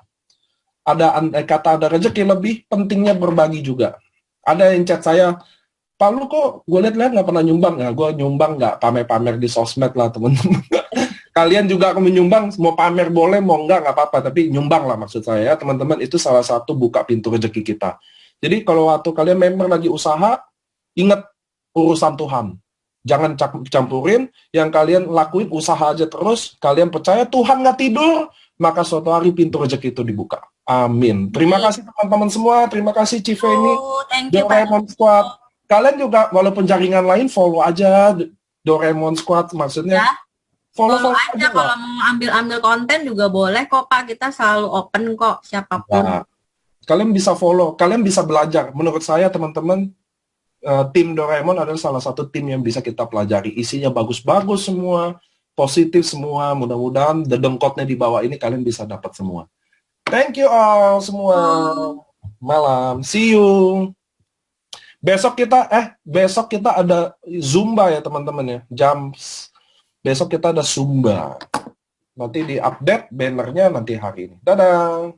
Kata ada rezeki lebih, pentingnya berbagi juga. Ada yang chat saya, Pak lu kok gue lihat-lihat nggak pernah nyumbang. Nggak, gue nyumbang nggak pamer-pamer di sosmed lah teman-teman. Kalian juga akan menyumbang, mau pamer boleh, mau nggak apa-apa. Tapi nyumbang lah maksud saya ya teman-teman. Itu salah satu buka pintu rezeki kita. Jadi kalau waktu kalian member lagi usaha, ingat urusan Tuhan. Jangan campurin, yang kalian lakuin usaha aja terus. Kalian percaya Tuhan nggak tidur, maka suatu hari pintu rezeki itu dibuka. Amin. Terima kasih teman-teman semua. Terima kasih Civeni, Thank you, Pak. Doraemon Squad. Kalian juga walaupun jaringan lain follow aja Doraemon Squad. Maksudnya Ya, follow aja kalau mau ambil konten juga boleh kok Pak. Kita selalu open kok siapapun. Nah, kalian bisa follow, kalian bisa belajar. Menurut saya teman-teman, tim Doraemon adalah salah satu tim yang bisa kita pelajari. Isinya bagus-bagus semua, positif semua. Mudah-mudahan dedengkotnya di bawah ini kalian bisa dapat semua. Thank you all semua. Malam. See you. Besok kita ada Zumba ya teman-teman ya. Besok kita ada Zumba. Nanti di update bannernya nanti hari ini. Dadah.